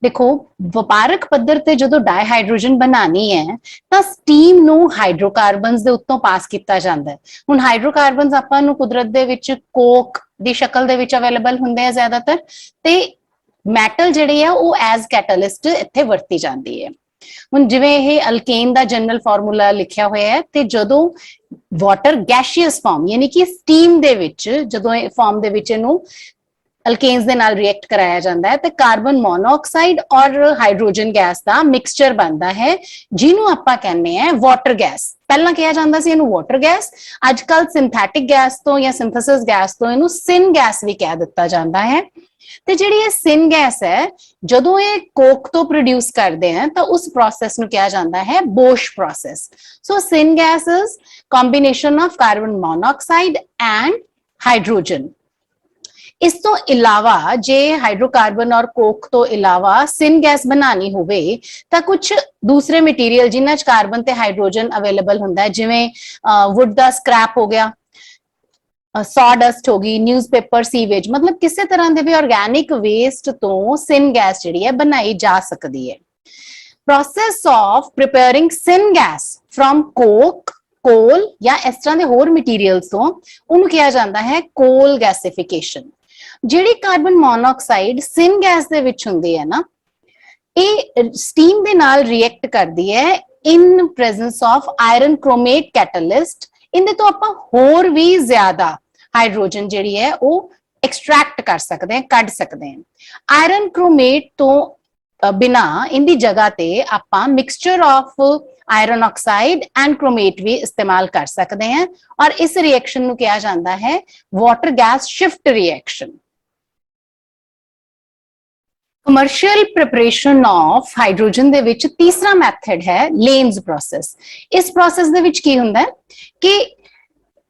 देखो ਵਪਾਰਕ ਪੱਧਰ ਤੇ ਜਦੋਂ ਡਾਈਹਾਈਡਰੋਜਨ ਬਣਾਣੀ ਹੈ ਤਾਂ ਸਟੀਮ ਨੂੰ ਹਾਈਡਰੋਕਾਰਬਨਸ ਦੇ ਉੱਤੋਂ ਪਾਸ ਕੀਤਾ ਜਾਂਦਾ ਹੈ। ਹੁਣ ਹਾਈਡਰੋਕਾਰਬਨਸ ਆਪਾਂ ਨੂੰ ਕੁਦਰਤ ਦੇ ਵਿੱਚ ਕੋਕ ਦੀ ਸ਼ਕਲ ਦੇ ਵਿੱਚ ਅਵੇਲੇਬਲ ਹੁੰਦੇ ਆ ਜ਼ਿਆਦਾਤਰ ਤੇ ਮੈਟਲ ਜਿਹੜੇ ਆ ਉਹ ਐਜ਼ ਕੈਟਲਿਸਟ ਇੱਥੇ ਵਰਤੀ ਜਾਂਦੀ ਹੈ। ਹੁਣ ਜਿਵੇਂ ਇਹ ਅਲਕੇਨ ਦਾ ਜਨਰਲ ਫਾਰਮੂਲਾ ਲਿਖਿਆ ਹੋਇਆ ਹੈ ਤੇ ਜਦੋਂ ਵਾਟਰ ਗੈਸੀਅਸ ਫਾਰਮ ਯਾਨੀ ਕਿ ਸਟੀਮ ਦੇ ਵਿੱਚ ਜਦੋਂ ਇਹ ਫਾਰਮ ਦੇ ਵਿੱਚ ਇਹਨੂੰ ਅਲਕੇਨਸ ਦੇ ਨਾਲ ਰਿਐਕਟ ਕਰਾਇਆ ਜਾਂਦਾ ਹੈ ਤੇ ਕਾਰਬਨ ਮੋਨੋਆਕਸਾਈਡ ਔਰ ਹਾਈਡਰੋਜਨ ਗੈਸ ਦਾ ਮਿਕਸਚਰ ਬਣਦਾ ਹੈ ਜਿਹਨੂੰ ਆਪਾਂ ਕਹਿੰਦੇ ਆ ਵਾਟਰ ਗੈਸ। ਪਹਿਲਾਂ ਕਿਹਾ ਜਾਂਦਾ ਸੀ ਇਹਨੂੰ ਵਾਟਰ ਗੈਸ, ਅੱਜ ਕੱਲ ਸਿੰਥੈਟਿਕ ਗੈਸ ਤੋਂ ਜਾਂ ਸਿੰਥੇਸਿਸ ਗੈਸ ਤੋਂ ਇਹਨੂੰ ਸਿਨ ਗੈਸ ਵੀ ਕਹਿ ਦਿੱਤਾ ਜਾਂਦਾ ਹੈ। ਤੇ ਜਿਹੜੀ ਇਹ ਸਿਨ ਗੈਸ ਹੈ ਜਦੋਂ ਇਹ ਕੋਕ ਤੋਂ ਪ੍ਰੋਡਿਊਸ ਕਰਦੇ ਆ ਤਾਂ ਉਸ ਪ੍ਰੋਸੈਸ ਨੂੰ ਕਿਹਾ ਜਾਂਦਾ ਹੈ Bosch process. So syngas is combination of carbon monoxide and hydrogen. ਇਸ ਤੋਂ ਇਲਾਵਾ ਜੇ ਹਾਈਡਰੋਕਾਰਬਨ ਔਰ ਕੋਕ ਤੋਂ ਇਲਾਵਾ ਸਿਨ ਗੈਸ ਬਣਾਣੀ ਹੋਵੇ ਤਾਂ ਕੁਝ ਦੂਸਰੇ ਮਟੀਰੀਅਲ ਜਿਨ੍ਹਾਂ ਚ ਕਾਰਬਨ ਤੇ ਹਾਈਡਰੋਜਨ ਅਵੇਲੇਬਲ ਹੁੰਦਾ ਹੈ ਜਿਵੇਂ ਵੁੱਡ ਦਾ ਸਕ੍ਰੈਪ ਹੋ ਗਿਆ, ਸੌਡਸਟ ਹੋ ਗਈ, ਨਿਊਜ਼ਪੇਪਰ, ਸੀਵੇਜ, ਮਤਲਬ ਕਿਸੇ ਤਰ੍ਹਾਂ ਦੇ ਵੀ ਆਰਗੈਨਿਕ ਵੇਸਟ ਤੋਂ ਸਿਨ ਗੈਸ ਜਿਹੜੀ ਹੈ ਬਣਾਈ ਜਾ ਸਕਦੀ ਹੈ। Process of preparing cin gas from Coke, ਕੋਲ ਜਾਂ ਇਸ ਤਰ੍ਹਾਂ ਦੇ ਹੋਰ ਮਟੀਰੀਅਲਸ ਤੋਂ ਉਹਨੂੰ ਕਿਹਾ ਜਾਂਦਾ ਹੈ ਕੋਲ ਗੈਸੀਫਿਕੇਸ਼ਨ। ਜਿਹੜੀ ਕਾਰਬਨ ਮੋਨੋਆਕਸਾਈਡ ਸਿਨ ਗੈਸ ਦੇ ਵਿੱਚ ਹੁੰਦੀ ਹੈ ਨਾ ਇਹ ਸਟੀਮ ਦੇ ਨਾਲ ਰਿਐਕਟ ਕਰਦੀ ਹੈ ਇਨ ਪ੍ਰੈਜ਼ੈਂਸ ਆਫ ਆਇਰਨ ਕ੍ਰੋਮੇਟ ਕੈਟਲਿਸਟ। ਇਹਦੇ ਤੋਂ ਆਪਾਂ ਹੋਰ ਵੀ ਜ਼ਿਆਦਾ ਹਾਈਡਰੋਜਨ ਜਿਹੜੀ ਹੈ ਉਹ ਐਕਸਟ੍ਰੈਕਟ ਕਰ ਸਕਦੇ ਹਾਂ, ਕੱਢ ਸਕਦੇ ਹਾਂ। ਆਇਰਨ ਕ੍ਰੋਮੇਟ ਤੋਂ ਬਿਨਾ ਇਹਦੀ ਜਗ੍ਹਾ ਤੇ ਆਪਾਂ mixture of iron oxide and chromate ਵੀ ਇਸਤੇਮਾਲ ਕਰ ਸਕਦੇ हैं और इस रिएक्शन ਨੂੰ ਕਿਹਾ ਜਾਂਦਾ ਹੈ water gas shift reaction. Commercial preparation of hydrogen ਦੇ ਵਿੱਚ ਤੀਸਰਾ ਮੈਥਡ ਹੈ ਲੇਨਜ਼ ਪ੍ਰੋਸੈਸ। ਇਸ ਪ੍ਰੋਸੈਸ ਦੇ ਵਿੱਚ ਕੀ ਹੁੰਦਾ ਹੈ ਕਿ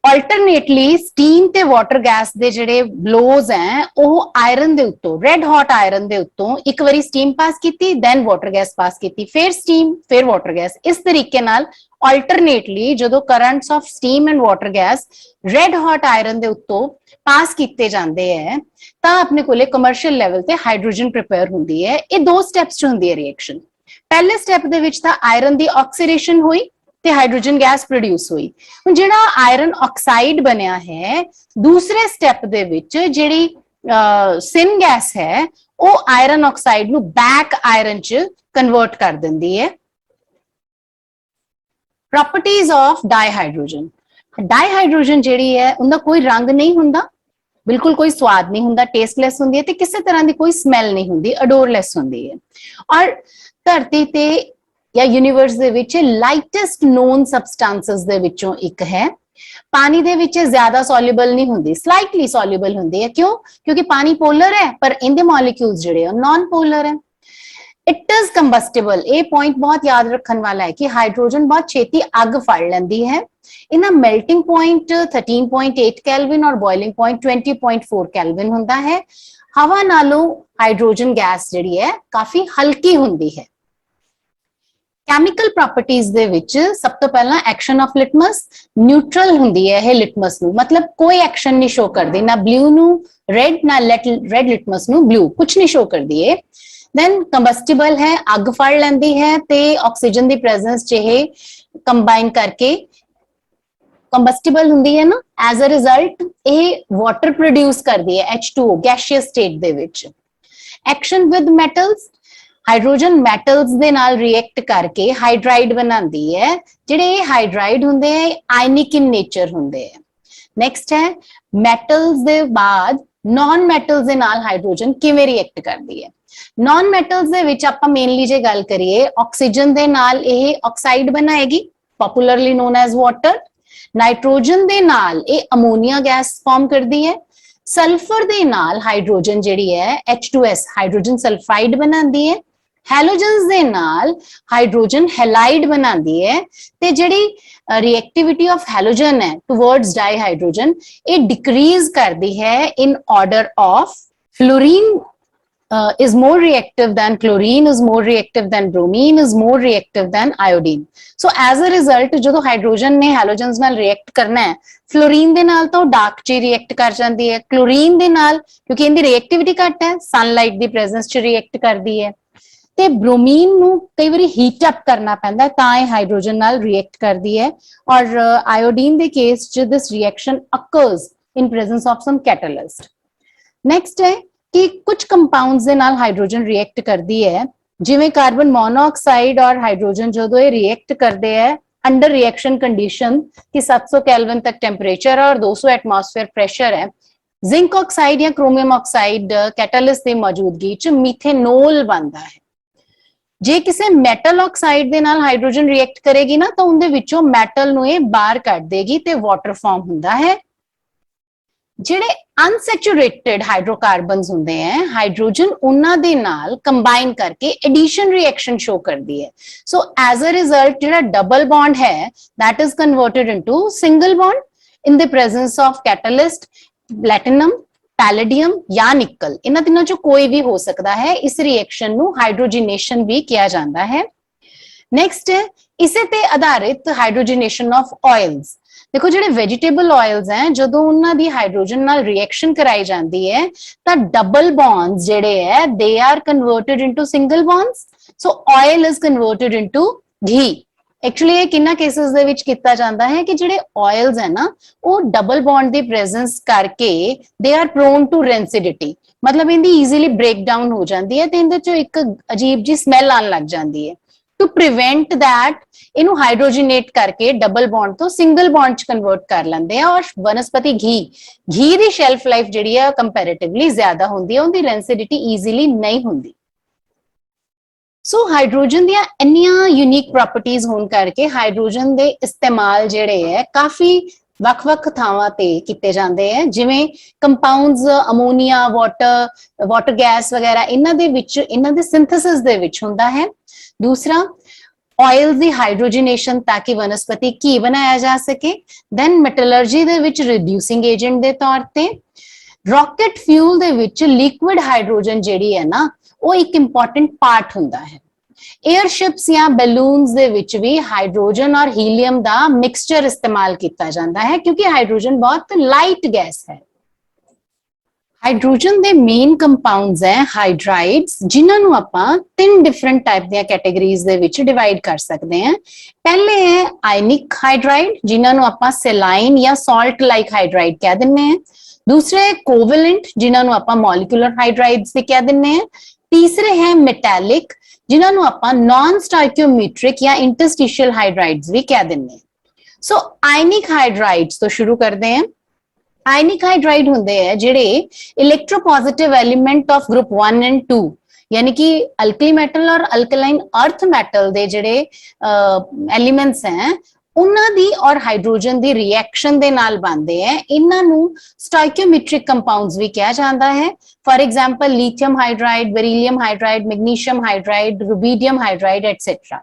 ਅਲਟਰਨੇਟਲੀ ਸਟੀਮ ਤੇ ਵਾਟਰ ਗੈਸ ਦੇ ਜਿਹੜੇ ਬਲੋਜ਼ ਹੈ ਉਹ ਆਇਰਨ ਦੇ ਉੱਤੋਂ ਰੈਡ ਹੌਟ ਆਇਰਨ ਦੇ ਉੱਤੋਂ ਇੱਕ ਵਾਰੀ ਸਟੀਮ ਪਾਸ ਕੀਤੀ, ਦੈਨ ਵਾਟਰ ਗੈਸ ਪਾਸ ਕੀਤੀ, ਫਿਰ ਸਟੀਮ, ਫਿਰ ਵਾਟਰ ਗੈਸ। ਇਸ ਤਰੀਕੇ ਨਾਲ ਅਲਟਰਨੇਟਲੀ ਜਦੋਂ currents of steam and water gas red hot iron ਦੇ ਉੱਤੋਂ ਪਾਸ ਕੀਤੇ ਜਾਂਦੇ ਹੈ ਤਾਂ ਆਪਣੇ ਕੋਲੇ ਕਮਰਸ਼ੀਅਲ ਲੈਵਲ ਤੇ ਹਾਈਡਰੋਜਨ ਪ੍ਰਿਪੇਅਰ ਹੁੰਦੀ ਹੈ। ਇਹ ਦੋ ਸਟੈਪਸ ਚ ਹੁੰਦੀ ਹੈ ਰਿਐਕਸ਼ਨ। ਪਹਿਲੇ ਸਟੈਪ ਦੇ ਵਿੱਚ ਤਾਂ ਆਇਰਨ ਦੀ ਆਕਸੀਡੇਸ਼ਨ ਹੋਈ ਤੇ ਹਾਈਡਰੋਜਨ ਗੈਸ ਪ੍ਰੋਡਿਊਸ ਹੋਈ। ਹੁਣ ਜਿਹੜਾ ਆਇਰਨ ਆਕਸਾਈਡ ਬਣਿਆ ਹੈ ਦੂਸਰੇ ਸਟੈਪ ਦੇ ਵਿੱਚ ਜਿਹੜੀ ਸਿਨ ਗੈਸ ਹੈ ਉਹ ਆਇਰਨ ਆਕਸਾਈਡ ਨੂੰ ਬੈਕ ਆਇਰਨ ਚ ਕਨਵਰਟ ਕਰ ਦਿੰਦੀ ਹੈ। Properties of ਡਾਈਹਾਈਡਰੋਜਨ। ਡਾਈਹਾਈਡਰੋਜਨ ਜਿਹੜੀ ਹੈ ਉਹਦਾ ਕੋਈ ਰੰਗ ਨਹੀਂ ਹੁੰਦਾ, ਬਿਲਕੁਲ ਕੋਈ ਸਵਾਦ ਨਹੀਂ ਹੁੰਦਾ, ਟੇਸਟਲੈਸ ਹੁੰਦੀ ਹੈ ਤੇ ਕਿਸੇ ਤਰ੍ਹਾਂ ਦੀ ਕੋਈ ਸਮੈਲ ਨਹੀਂ ਹੁੰਦੀ, ਅਡੋਰਲੈਸ ਹੁੰਦੀ ਹੈ। ਔਰ ਧਰਤੀ ਤੇ ਜਾਂ ਯੂਨੀਵਰਸ ਦੇ ਵਿੱਚ ਲਾਈਟੈਸਟ ਨੋਨ ਸਬਸਟੈਂਸਸ ਦੇ ਵਿੱਚੋਂ ਇੱਕ ਹੈ। ਪਾਣੀ ਦੇ ਵਿੱਚ ਜ਼ਿਆਦਾ ਸੋਲਿਊਬਲ ਨਹੀਂ ਹੁੰਦੀ, ਸਲਾਈਟਲੀ ਸੋਲਿਊਬਲ ਹੁੰਦੀ ਹੈ। ਕਿਉਂ? ਕਿਉਂਕਿ ਪਾਣੀ ਪੋਲਰ ਹੈ ਪਰ ਇਹਦੇ ਮੋਲੀਕਿਊਲਸ ਜਿਹੜੇ ਆ ਨਾਨ ਪੋਲਰ ਹੈ। It is combustible. ਇਹ ਪੁਆਇੰਟ ਬਹੁਤ ਯਾਦ ਰੱਖਣ ਵਾਲਾ ਹੈ ਕਿ ਹਾਈਡਰੋਜਨ ਬਹੁਤ ਛੇਤੀ ਅੱਗ ਫੜ ਲੈਂਦੀ ਹੈ। ਇਹਦਾ ਮੈਲਟਿੰਗ ਪੁਆਇੰਟ 13.8 ਕੈਲਵਿਨ ਔਰ ਬੋਇਲਿੰਗ ਪੁਆਇੰਟ 20.4 ਕੈਲਵਿਨ ਹੁੰਦਾ ਹੈ। ਹਵਾ ਨਾਲੋਂ ਹਾਈਡਰੋਜਨ ਗੈਸ ਜਿਹੜੀ ਹੈ ਕਾਫੀ ਹਲਕੀ ਹੁੰਦੀ ਹੈ। ਕੈਮੀਕਲ ਪ੍ਰੋਪਰਟੀਜ਼ ਦੇ ਵਿੱਚ ਸਭ ਤੋਂ ਪਹਿਲਾਂ ਐਕਸ਼ਨ ਆਫ ਲਿਟਮਸ, ਨਿਊਟਰਲ ਹੁੰਦੀ ਹੈ ਇਹ ਲਿਟਮਸ ਨੂੰ, ਮਤਲਬ ਕੋਈ ਐਕਸ਼ਨ ਨਹੀਂ ਸ਼ੋ ਕਰਦੀ, ਨਾ ਬਲੂ ਨੂੰ ਰੈਡ ਨਾ ਰੈਡ ਲਿਟਮਸ ਨੂੰ ਬਲੂ, ਕੁਝ ਨਹੀਂ ਸ਼ੋ ਕਰਦੀ ਹੈ। ਦੈਨ ਕੰਬਸਟੇਬਲ ਹੈ, ਅੱਗ ਫੜ ਲੈਂਦੀ ਹੈ ਤੇ ਆਕਸੀਜਨ ਦੀ ਪ੍ਰੈਜ਼ੈਂਸ 'ਚ ਇਹ ਕੰਬਾਈਨ ਕਰਕੇ ਕੰਬਸਟੀਬਲ ਹੁੰਦੀ ਹੈ ਨਾ, ਐਜ਼ ਅ ਰਿਜ਼ਲਟ ਇਹ ਵਾਟਰ ਪ੍ਰੋਡਿਊਸ ਕਰਦੀ ਹੈ H2O ਗੈਸੀਅਸ ਸਟੇਟ ਦੇ ਵਿੱਚ। Action with metals, hydrogen metals ਦੇ ਨਾਲ ਰਿਐਕਟ ਕਰਕੇ ਹਾਈਡਰਾਈਡ ਬਣਾਉਂਦੀ ਹੈ। ਜਿਹੜੇ ਇਹ ਹਾਈਡਰਾਈਡ ਹੁੰਦੇ ਹੈ ਆਇਨਿਕ ਇਨ ਨੇਚਰ ਹੁੰਦੇ ਹੈ। ਨੈਕਸਟ ਹੈ ਮੈਟਲਸ ਦੇ ਬਾਅਦ ਨॉन ਮੈਟਲਸ ਦੇ ਨਾਲ ਹਾਈਡਰੋਜਨ ਕਿਵੇਂ ਰਿਐਕਟ ਕਰਦੀ ਹੈ। ਨॉन ਮੈਟਲਸ ਦੇ ਵਿੱਚ ਆਪਾਂ ਮੇਨਲੀ ਜੇ ਗੱਲ ਕਰੀਏ ਆਕਸੀਜਨ ਦੇ ਨਾਲ ਇਹ ਆਕਸਾਈਡ ਬਣਾਏਗੀ, popularly known as water. Nitrogen ਦੇ ਨਾਲ ਇਹ ਅਮੋਨੀਆ ਗੈਸ ਫਾਰਮ ਕਰਦੀ ਹੈ। ਸਲਫਰ ਦੇ ਨਾਲ ਹਾਈਡਰੋਜਨ ਜਿਹੜੀ ਹੈ H2S ਹਾਈਡਰੋਜਨ ਸਲਫਾਈਡ ਬਣਾਉਂਦੀ ਹੈ। ਹੈਲੋਜਨਸ ਦੇ ਨਾਲ ਹਾਈਡਰੋਜਨ ਹੈਲਾਈਡ ਬਣਾਉਂਦੀ ਹੈ। ਤੇ ਜਿਹੜੀ ਰਿਐਕਟਿਵਿਟੀ ਆਫ ਹੈਲੋਜਨ ਹੈ ਟੁਵਰਡਸ ਡਾਈਹਾਈਡਰੋਜਨ ਇਹ ਡਿਕਰੀਜ਼ ਕਰਦੀ ਹੈ ਇਨ order of fluorine is more reactive than chlorine, is more reactive than bromine, is more reactive than iodine. So as a result ਜਦੋਂ ਹਾਈਡਰੋਜਨ ਨੇ ਹੈਲੋਜਨਸ ਨਾਲ ਰਿਐਕਟ ਕਰਨਾ ਹੈ, ਫਲੋਰੀਨ ਦੇ ਨਾਲ ਤਾਂ ਡਾਰਕ ਚ ਰਿਐਕਟ ਕਰ ਜਾਂਦੀ ਹੈ, ਕਲੋਰੀਨ ਦੇ ਨਾਲ ਕਿਉਂਕਿ ਇਹਦੀ ਰਿਐਕਟਿਵਿਟੀ ਘੱਟ ਹੈ ਸਨਲਾਈਟ ਦੀ ਪ੍ਰੈਜ਼ੈਂਸ ਚ ਰਿਐਕਟ ਕਰਦੀ ਹੈ। ਤੇ ਬ੍ਰੋਮੀਨ ਨੂੰ ਕਈ ਵਾਰੀ ਹੀਟ ਅਪ ਕਰਨਾ ਪੈਂਦਾ ਤਾਂ ਇਹ ਹਾਈਡਰੋਜਨ ਨਾਲ ਰਿਐਕਟ ਕਰਦੀ ਹੈ। ਔਰ ਆਇਓਡੀਨ ਦੇ ਕੇਸ ਚ this reaction occurs in presence of some catalyst. Next ਹੈ ਕਿ ਕੁਝ ਕੰਪਾਊਂਡਸ ਦੇ ਨਾਲ ਹਾਈਡਰੋਜਨ ਰਿਐਕਟ ਕਰਦੀ ਹੈ, ਜਿਵੇਂ ਕਾਰਬਨ ਮੋਨੋਆਕਸਾਈਡ ਔਰ ਹਾਈਡਰੋਜਨ ਜਦੋਂ ਇਹ ਰਿਐਕਟ ਕਰਦੇ ਹੈ ਅੰਡਰ ਰਿਐਕਸ਼ਨ ਕੰਡੀਸ਼ਨ ਕਿ 700 ਕੈਲਵਿਨ ਤੱਕ ਟੈਂਪਰੇਚਰ ਔਰ 200 ਐਟਮॉस्फेयर ਪ੍ਰੈਸ਼ਰ ਹੈ, ਜ਼ਿੰਕ ਆਕਸਾਈਡ ਜਾਂ ਕ੍ਰੋਮੀਅਮ ਆਕਸਾਈਡ ਕੈਟਾਲਿਸਟ ਦੀ ਮੌਜੂਦਗੀ ਚ ਮੀਥੇਨੋਲ ਬਣਦਾ ਹੈ। ਜੇ ਕਿਸੇ ਮੈਟਲ ਆਕਸਾਈਡ ਦੇ ਨਾਲ ਹਾਈਡਰੋਜਨ ਰਿਐਕਟ ਕਰੇਗੀ ਨਾ ਤਾਂ ਉਹਦੇ ਵਿੱਚੋਂ ਮੈਟਲ ਨੂੰ ਇਹ ਬਾਹਰ ਕੱਢ ਦੇਗੀ ਤੇ ਵਾਟਰ ਫਾਰਮ ਹੁੰਦਾ ਹੈ। ਜਿਹੜੇ ਅਨਸੈਚੂਰੇਟਡ ਹਾਈਡਰੋਕਾਰਬਨਸ ਹੁੰਦੇ ਹੈ ਹਾਈਡਰੋਜਨ ਉਹਨਾਂ ਦੇ ਨਾਲ ਕੰਬਾਈਨ ਕਰਕੇ ਐਡੀਸ਼ਨ ਰਿਐਕਸ਼ਨ ਸ਼ੋ ਕਰਦੀ ਹੈ। ਸੋ ਐਜ਼ ਅ ਰਿਜ਼ਲਟ ਜਿਹੜਾ ਡਬਲ ਬੌਂਡ ਹੈ that is converted into single bond in the presence of catalyst platinum, palladium ਜਾਂ ਨਿਕਲ। ਇਹਨਾਂ ਤਿੰਨਾਂ ਚੋਂ ਕੋਈ ਵੀ ਹੋ ਸਕਦਾ ਹੈ। ਇਸ ਰਿਐਕਸ਼ਨ ਨੂੰ ਹਾਈਡਰੋਜੀਨੇਸ਼ਨ ਵੀ ਕਿਹਾ ਜਾਂਦਾ ਹੈ। ਨੈਕਸਟ ਹੈ ਇਸੇ ਤੇ ਆਧਾਰਿਤ ਹਾਈਡਰੋਜੀਨੇਸ਼ਨ ਆਫ ਆਇਲਸ। ਦੇਖੋ ਜਿਹੜੇ ਵੈਜੀਟੇਬਲ ਆਇਲਸ ਹੈ ਜਦੋਂ ਉਹਨਾਂ ਦੀ ਹਾਈਡਰੋਜਨ ਨਾਲ ਰਿਐਕਸ਼ਨ ਕਰਾਈ ਜਾਂਦੀ ਹੈ ਤਾਂ ਡਬਲ ਬੌਂਡਸ ਜਿਹੜੇ ਹੈ they are converted into single bonds. So oil is converted into ਘੀ। ਐਕਚੁਅਲੀ ਇਹ ਕਿੰਨਾ ਕੇਸਿਸ ਦੇ ਵਿੱਚ ਕੀਤਾ ਜਾਂਦਾ ਹੈ ਕਿ ਜਿਹੜੇ ਆਇਲਸ ਹੈ ਨਾ ਉਹ ਡਬਲ ਬੌਂਡ ਦੀ ਪ੍ਰੈਜ਼ੈਂਸ ਕਰਕੇ ਦੇ ਆਰ ਪ੍ਰੋਨ ਟੂ ਰੈਂਸਿਡਿਟੀ, ਮਤਲਬ ਇਹਦੀ ਈਜ਼ੀਲੀ ਬ੍ਰੇਕ ਡਾਊਨ ਹੋ ਜਾਂਦੀ ਹੈ ਤੇ ਇਹਦੇ ਚੋਂ ਇੱਕ ਅਜੀਬ ਜੀ ਸਮੈਲ ਆਉਣ ਲੱਗ ਜਾਂਦੀ ਹੈ। ਟੂ ਪ੍ਰੀਵੈਂਟ दैट ਇਹਨੂੰ ਹਾਈਡਰੋਜੀਨੇਟ ਕਰਕੇ ਡਬਲ ਬੌਂਡ ਤੋਂ ਸਿੰਗਲ ਬੌਂਡ ਚ ਕਨਵਰਟ ਕਰ ਲੈਂਦੇ ਆ। ਔਰ ਵਨਸਪਤੀ ਘੀ ਦੀ ਸ਼ੈਲਫ ਲਾਈਫ ਜਿਹੜੀ ਹੈ ਕੰਪੈਰੀਟਿਵਲੀ ਜ਼ਿਆਦਾ ਹੁੰਦੀ ਹੈ, ਉਹਦੀ ਰੈਂਸਿਡਿਟੀ ਈਜ਼ੀਲੀ ਨਹੀਂ ਹੁੰਦੀ। ਸੋ ਹਾਈਡਰੋਜਨ ਦੀਆਂ ਇੰਨੀਆਂ ਯੂਨੀਕ ਪ੍ਰੋਪਰਟੀਜ਼ ਹੋਣ ਕਰਕੇ ਹਾਈਡਰੋਜਨ ਦੇ ਇਸਤੇਮਾਲ ਜਿਹੜੇ ਹੈ ਕਾਫੀ ਵੱਖ-ਵੱਖ ਥਾਵਾਂ ਤੇ ਕੀਤੇ ਜਾਂਦੇ ਹੈ, ਜਿਵੇਂ ਕੰਪਾਊਂਡਸ ਅਮੋਨੀਆ, ਵਾਟਰ ਗੈਸ ਵਗੈਰਾ ਇਹਨਾਂ ਦੇ ਵਿੱਚ ਇਹਨਾਂ ਦੇ ਸਿੰਥੇਸਿਸ ਦੇ ਵਿੱਚ ਹੁੰਦਾ ਹੈ। ਦੂਸਰਾ ਆਇਲਸ ਦੀ ਹਾਈਡਰੋਜੀਨੇਸ਼ਨ ਤਾਂ ਕਿ ਵਨਸਪਤੀ ਘੀ ਬਣਾਇਆ ਜਾ ਸਕੇ। ਦੈਨ ਮੈਟਲਰਜੀ ਦੇ ਵਿੱਚ ਰਿਡਿਊਸਿੰਗ ਏਜੰਟ ਦੇ ਤੌਰ ਤੇ। ਰਾਕਟ ਫਿਊਲ ਦੇ ਵਿੱਚ ਲਿਕੁਇਡ ਹਾਈਡਰੋਜਨ ਜਿਹੜੀ ਹੈ ਨਾ ਉਹ ਇੱਕ ਇੰਪੋਰਟੈਂਟ ਪਾਰਟ ਹੁੰਦਾ ਹੈ। 에ਅਰਸ਼ਿਪਸ ਜਾਂ ਬੈਲੂਨਸ ਦੇ ਵਿੱਚ ਵੀ ਹਾਈਡਰੋਜਨ ਔਰ ਹੀਲੀਅਮ ਦਾ ਮਿਕਸਚਰ ਇਸਤੇਮਾਲ ਕੀਤਾ ਜਾਂਦਾ ਹੈ ਕਿਉਂਕਿ ਹਾਈਡਰੋਜਨ ਬਹੁਤ ਲਾਈਟ ਗੈਸ ਹੈ। ਹਾਈਡਰੋਜਨ ਦੇ ਮੇਨ ਕੰਪਾਊਂਡਸ ਹੈ ਹਾਈਡਰਾਈਡਸ, ਜਿਨ੍ਹਾਂ ਨੂੰ ਆਪਾਂ ਤਿੰਨ ਡਿਫਰੈਂਟ ਟਾਈਪ ਦੀਆਂ ਕੈਟਾਗਰੀਜ਼ ਦੇ ਵਿੱਚ ਡਿਵਾਈਡ ਕਰ ਸਕਦੇ ਹਾਂ। ਪਹਿਲੇ ਹੈ ਆਇਨਿਕ ਹਾਈਡਰਾਈਡ, ਜਿਨ੍ਹਾਂ ਨੂੰ ਆਪਾਂ ਸੈਲਾਈਨ ਜਾਂ ਸਾਲਟ ਲਾਈਕ ਹਾਈਡਰਾਈਡ ਕਹਿ ਦਿੰਦੇ ਹਾਂ। ਦੂਸਰੇ ਕੋਵੈਲੈਂਟ, ਜਿਨ੍ਹਾਂ ਨੂੰ ਆਪਾਂ ਮੋਲੀਕੂਲਰ ਹਾਈਡਰਾਈਡਸ ਵੀ ਕਹਿ ਦਿੰਦੇ ਹਾਂ। ਤੀਸਰੇ ਹੈ ਮੈਟੈਲਿਕ, ਜਿਨ੍ਹਾਂ ਨੂੰ ਆਪਾਂ ਨਾਨ ਸਟਾਈਕਿਓਮੈਟ੍ਰਿਕ ਜਾਂ ਇੰਟਰਸਟੀਸ਼ੀਅਲ ਹਾਈਡਰਾਈਡਸ ਵੀ ਕਹਿ ਦਿੰਦੇ ਹਾਂ। ਸੋ ਆਇਨਿਕ ਹਾਈਡਰਾਈਡਸ ਤੋਂ ਸ਼ੁਰੂ ਕਰਦੇ ਹਾਂ। ਆਇਨਿਕ ਹਾਈਡਰਾਈਡ ਹੁੰਦੇ ਹੈ ਜਿਹੜੇ ਇਲੈਕਟ੍ਰੋਪੋਜ਼ਿਟਿਵ ਐਲੀਮੈਂਟ ਆਫ ਗਰੁੱਪ 1 ਐਂਡ 2 ਯਾਨੀ ਕਿ ਅਲਕਲੀ ਮੈਟਲ ਔਰ ਅਲਕਲਾਈਨ ਅਰਥ ਮੈਟਲ ਦੇ ਜਿਹੜੇ ਐਲੀਮੈਂਟਸ ਹੈ ਉਹਨਾਂ ਦੀ ਔਰ ਹਾਈਡਰੋਜਨ ਦੀ ਰਿਐਕਸ਼ਨ ਦੇ ਨਾਲ ਬਣਦੇ ਹੈ। ਇਹਨਾਂ ਨੂੰ ਸਟਾਈਕਿਓਮੈਟ੍ਰਿਕ ਕੰਪਾਊਂਡਸ ਵੀ ਕਿਹਾ ਜਾਂਦਾ ਹੈ। For example lithium hydride, beryllium hydride, magnesium hydride, rubidium hydride etcetera.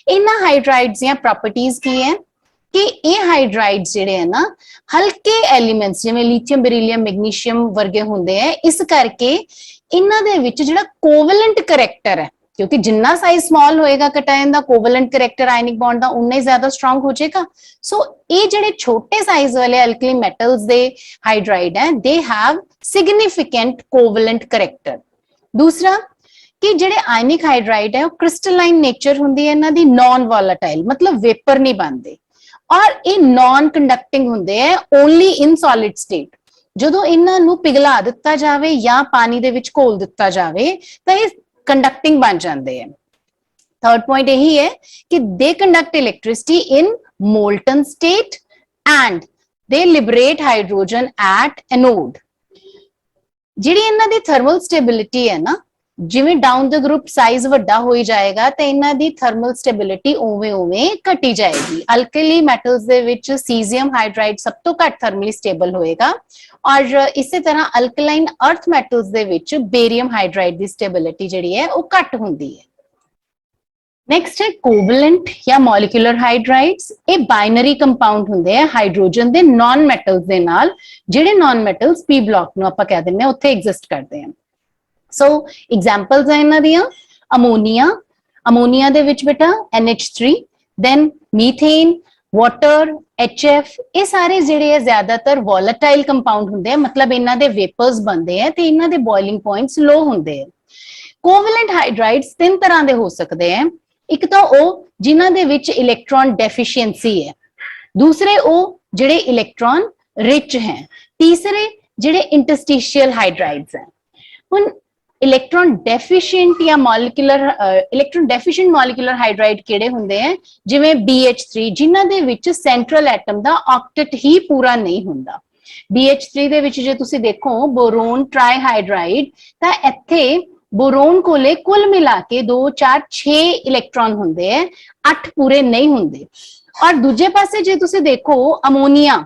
ਇਹਨਾਂ ਹਾਈਡਰਾइड्स ਦੀਆਂ ਪ੍ਰੋਪਰਟੀਜ਼ ਕੀ ਹੈ ਕਿ ਇਹ ਹਾਈਡਰਾइड्स ਜਿਹੜੇ ਹੈ ਨਾ ਹਲਕੇ ਐਲੀਮੈਂਟਸ ਜਿਵੇਂ ਲਿਥੀਅਮ, ਬੈਰੀਲੀਅਮ, ਮੈਗਨੀਸ਼ੀਅਮ ਵਰਗੇ ਹੁੰਦੇ ਹੈ। ਇਸ ਕਰਕੇ ਇਹਨਾਂ ਦੇ ਵਿੱਚ ਜਿਹੜਾ ਕੋਵੈਲੈਂਟ ਕਰੈਕਟਰ ਹੈ, ਕਿਉਂਕਿ ਜਿੰਨਾ ਸਾਈਜ਼ ਸਮਾਲ ਹੋਏਗਾ ਕਟਾਇਨ ਦਾ ਕੋਵੈਲੈਂਟ ਕਰੈਕਟਰ ਆਇਨਿਕ ਬੌਂਡ ਦਾ ਉਨਾ ਹੀ ਜ਼ਿਆਦਾ ਸਟਰੋਂਗ ਹੋ ਜਾਏਗਾ। ਸੋ ਇਹ ਜਿਹੜੇ ਛੋਟੇ ਸਾਈਜ਼ ਵਾਲੇ ਅਲਕਲੀ ਮੈਟਲਸ ਦੇ ਹਾਈਡਰਾइड ਹੈ ਦੇ ਹੈਵ ਸਿਗਨੀਫੀਕੈਂਟ ਕੋਵੈਲੈਂਟ ਕਰੈਕਟਰ। ਦੂਸਰਾ कि ਜਿਹੜੇ ਆਇਨਿਕ ਹਾਈਡਰਾਈਡ ਹੈ ਉਹ ਕ੍ਰਿਸਟਲਾਈਨ ਨੇਚਰ ਹੁੰਦੀ ਹੈ ਇਹਨਾਂ ਦੀ, ਨॉन ਵੋਲੇਟਾਈਲ मतलब वेपर नहीं बनते, और ਇਹ नॉन कंडक्टिंग ਹੁੰਦੇ ਹੈ ओनली इन सॉलिड स्टेट। ਜਦੋਂ ਇਹਨਾਂ ਨੂੰ ਪਿਘਲਾ ਦਿੱਤਾ ਜਾਵੇ ਜਾਂ ਪਾਣੀ ਦੇ ਵਿੱਚ ਘੋਲ ਦਿੱਤਾ ਜਾਵੇ ਤਾਂ ਇਹ ਕੰਡਕਟਿੰਗ ਬਣ ਜਾਂਦੇ ਹੈ। थर्ड पॉइंट यही है कि they conduct electricity in molten state and they liberate hydrogen at anode. ਜਿਹੜੀ ਇਹਨਾਂ ਦੀ ਥਰਮਲ ਸਟੇਬਿਲਿਟੀ ਹੈ ਨਾ, ਜਿਵੇਂ ਡਾਊਨ ਦ ਗਰੁੱਪ ਸਾਈਜ਼ ਵੱਡਾ ਹੋਈ ਜਾਏਗਾ ਤਾਂ ਇਹਨਾਂ ਦੀ ਥਰਮਲ ਸਟੇਬਿਲਿਟੀ ਉਵੇਂ ਘਟੀ ਜਾਏਗੀ। ਅਲਕਲੀ ਮੈਟਲਸ ਦੇ ਵਿੱਚ ਸੀਜ਼ੀਅਮ ਹਾਈਡਰਾਈਡ ਸਭ ਤੋਂ ਘੱਟ ਥਰਮਲੀ ਸਟੇਬਲ ਹੋਏਗਾ, ਔਰ ਇਸੇ ਤਰ੍ਹਾਂ ਅਲਕਲਾਈਨ ਅਰਥ ਮੈਟਲਸ ਦੇ ਵਿੱਚ ਬੇਰੀਅਮ ਹਾਈਡਰਾਈਡ ਦੀ ਸਟੇਬਿਲਿਟੀ ਜਿਹੜੀ ਹੈ ਉਹ ਘੱਟ ਹੁੰਦੀ ਹੈ। नेक्स्ट है कोवलेंट या मॉलिक्यूलर हाइड्राइड्स। ये बाइनरी कंपाउंड होंगे हैं हाइड्रोजन के नॉन मैटल्स दे नाल, जिहड़े नॉन मैटल्स पी ब्लॉक नूं आपां कह दिंदे हां उत्थे एग्जिस्ट करते हैं। सो एग्जांपल्स हैं इन्हां दियां, अमोनिया, अमोनिया दे विच बेटा NH3, then methane, water, HF, ये सारे जिहड़े है ज्यादातर वॉलेटाइल कंपाउंड होंगे हैं, मतलब इन्हां दे वेपर्स बनते हैं ते इन्हां दे बॉइलिंग पॉइंट्स लो होंगे हैं। कोवलेंट हाइड्राइड्स तीन तरह के हो सकते हैं, एक तो वो जिन्हां दे विच इलेक्ट्रॉन डेफिशिएंसी है, दूसरे वो जिहड़े इलेक्ट्रॉन रिच हैं, तीसरे जिहड़े इंटरस्टिशियल हाइड्राइड्स हैं। हुण इलेक्ट्रॉन डेफिशिएंट या molecular electron deficient molecular hydride किहड़े हुंदे हैं, जिवें BH3, जिन्हां दे विच सेंट्रल एटम दा ऑक्टेट ही पूरा नहीं हुंदा। BH3 दे विच जे तुसीं देखो बोरोन ट्राईहाइड्राइड तां इत्थे बोरोन कोले कुल मिला के 2 4 6 इलेक्ट्रॉन होंगे हैं, 8 पूरे नहीं होंगे। और दूजे पासे जे तुसी देखो अमोनिया,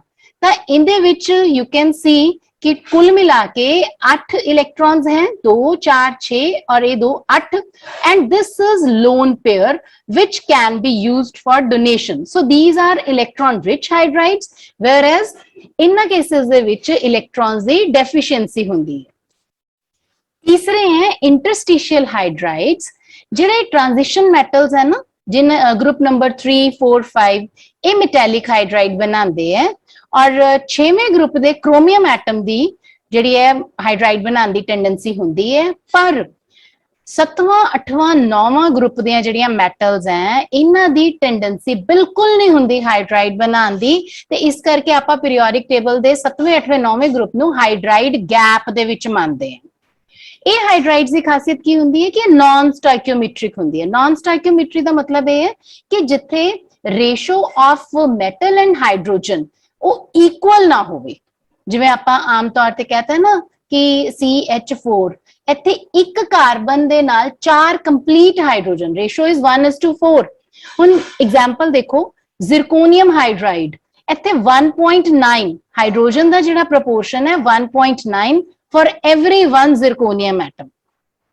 तो इनदे विच यू कैन सी कि कुल मिला के 8 इलेक्ट्रॉन्स हैं, 2 4 6 और ये 2 8, and this is lone pair which can be used for donation. So these are electron rich hydrides, whereas in cases they which electrons दी डेफिशिएंसी होंदी है। तीसरे हैं इंटरस्टिशियल हाइड्राइड्स, जिहड़े ट्रांजिशन मेटल्स है ना, जिन ग्रुप नंबर 3 4 5 ये metallic hydride बनाते हैं, और 6वें ग्रुप दे क्रोमियम एटम दी जिहड़ी है हाइड्राइड बनाने दी टेंडेंसी हुंदी है। पर 7वां 8वां 9वां ग्रुप दियां जिहड़ियां मेटल्स हैं इन्हां दी टेंडेंसी बिल्कुल नहीं हुंदी हाइड्राइड बनाने दी, ते इस करके आपां पीरियोडिक टेबल दे 7वें 8वें 9वें ग्रुप नूं हाइड्राइड गैप दे विच मानदे हैं। ये हाइड्राइड्स की खासियत की होंदी है कि नॉन स्टोइकियोमेट्रिक होंदी है। नॉन स्टोइकियोमेट्री का मतलब ये है कि जिथे ratio of metal and hydrogen वो इक्वल ना होवे, जिवें आपां आम तौर ते कहते हैं ना कि CH4 इत्थे एक कार्बन दे नाल 4 कंप्लीट हाइड्रोजन, रेशो इज 1:4। हुण एग्जांपल देखो जिरकोनियम हाइड्राइड, इत्थे 1.9 हाइड्रोजन का जिहड़ा प्रोपोर्शन है 1.9 for every one zirconium atom.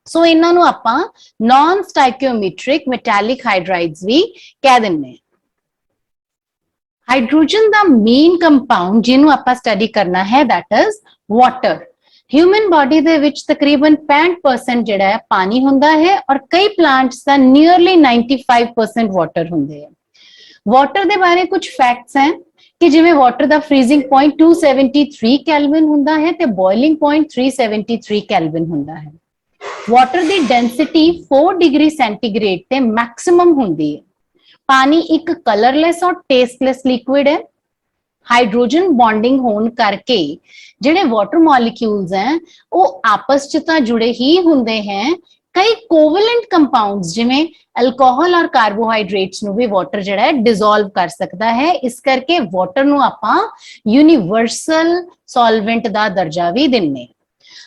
So इन्हां नूं आपां non stoichiometric metallic hydrides भी कह दिंदे हैं। हाइड्रोजन दा मेन कंपाउंड जिन्हों आपां स्टडी करना है that is water. Human body दे विच तकरीबन 65% जिहड़ा है पानी हुंदा है, और कई प्लांट्स दा नियरली 95% वाटर हुंदे हैं। वाटर दे बारे कुछ फैक्ट्स हैं कि जिवें वाटर दा फ्रीजिंग पॉइंट 273 केल्विन हुंदा है ते बॉइलिंग पॉइंट 373 केल्विन हुंदा है। वाटर दी डेंसिटी 4 डिग्री सेंटीग्रेड ते मैक्सिमम हुंदी है। पानी एक कलरलेस और टेस्टलेस लिक्विड है। हाइड्रोजन बॉन्डिंग होने करके जिहड़े वाटर मॉलिक्यूल्स हैं वो आपस च तां जुड़े ही हुंदे हैं। कई कोवलेंट कंपाउंड्स जिवें अल्कोहल और कार्बोहाइड्रेट्स नूं भी वाटर जिहड़ा है डिसॉल्व कर सकता है। इस करके वाटर नूं आपां यूनिवर्सल सॉल्वेंट दा दर्जा भी दिंदे।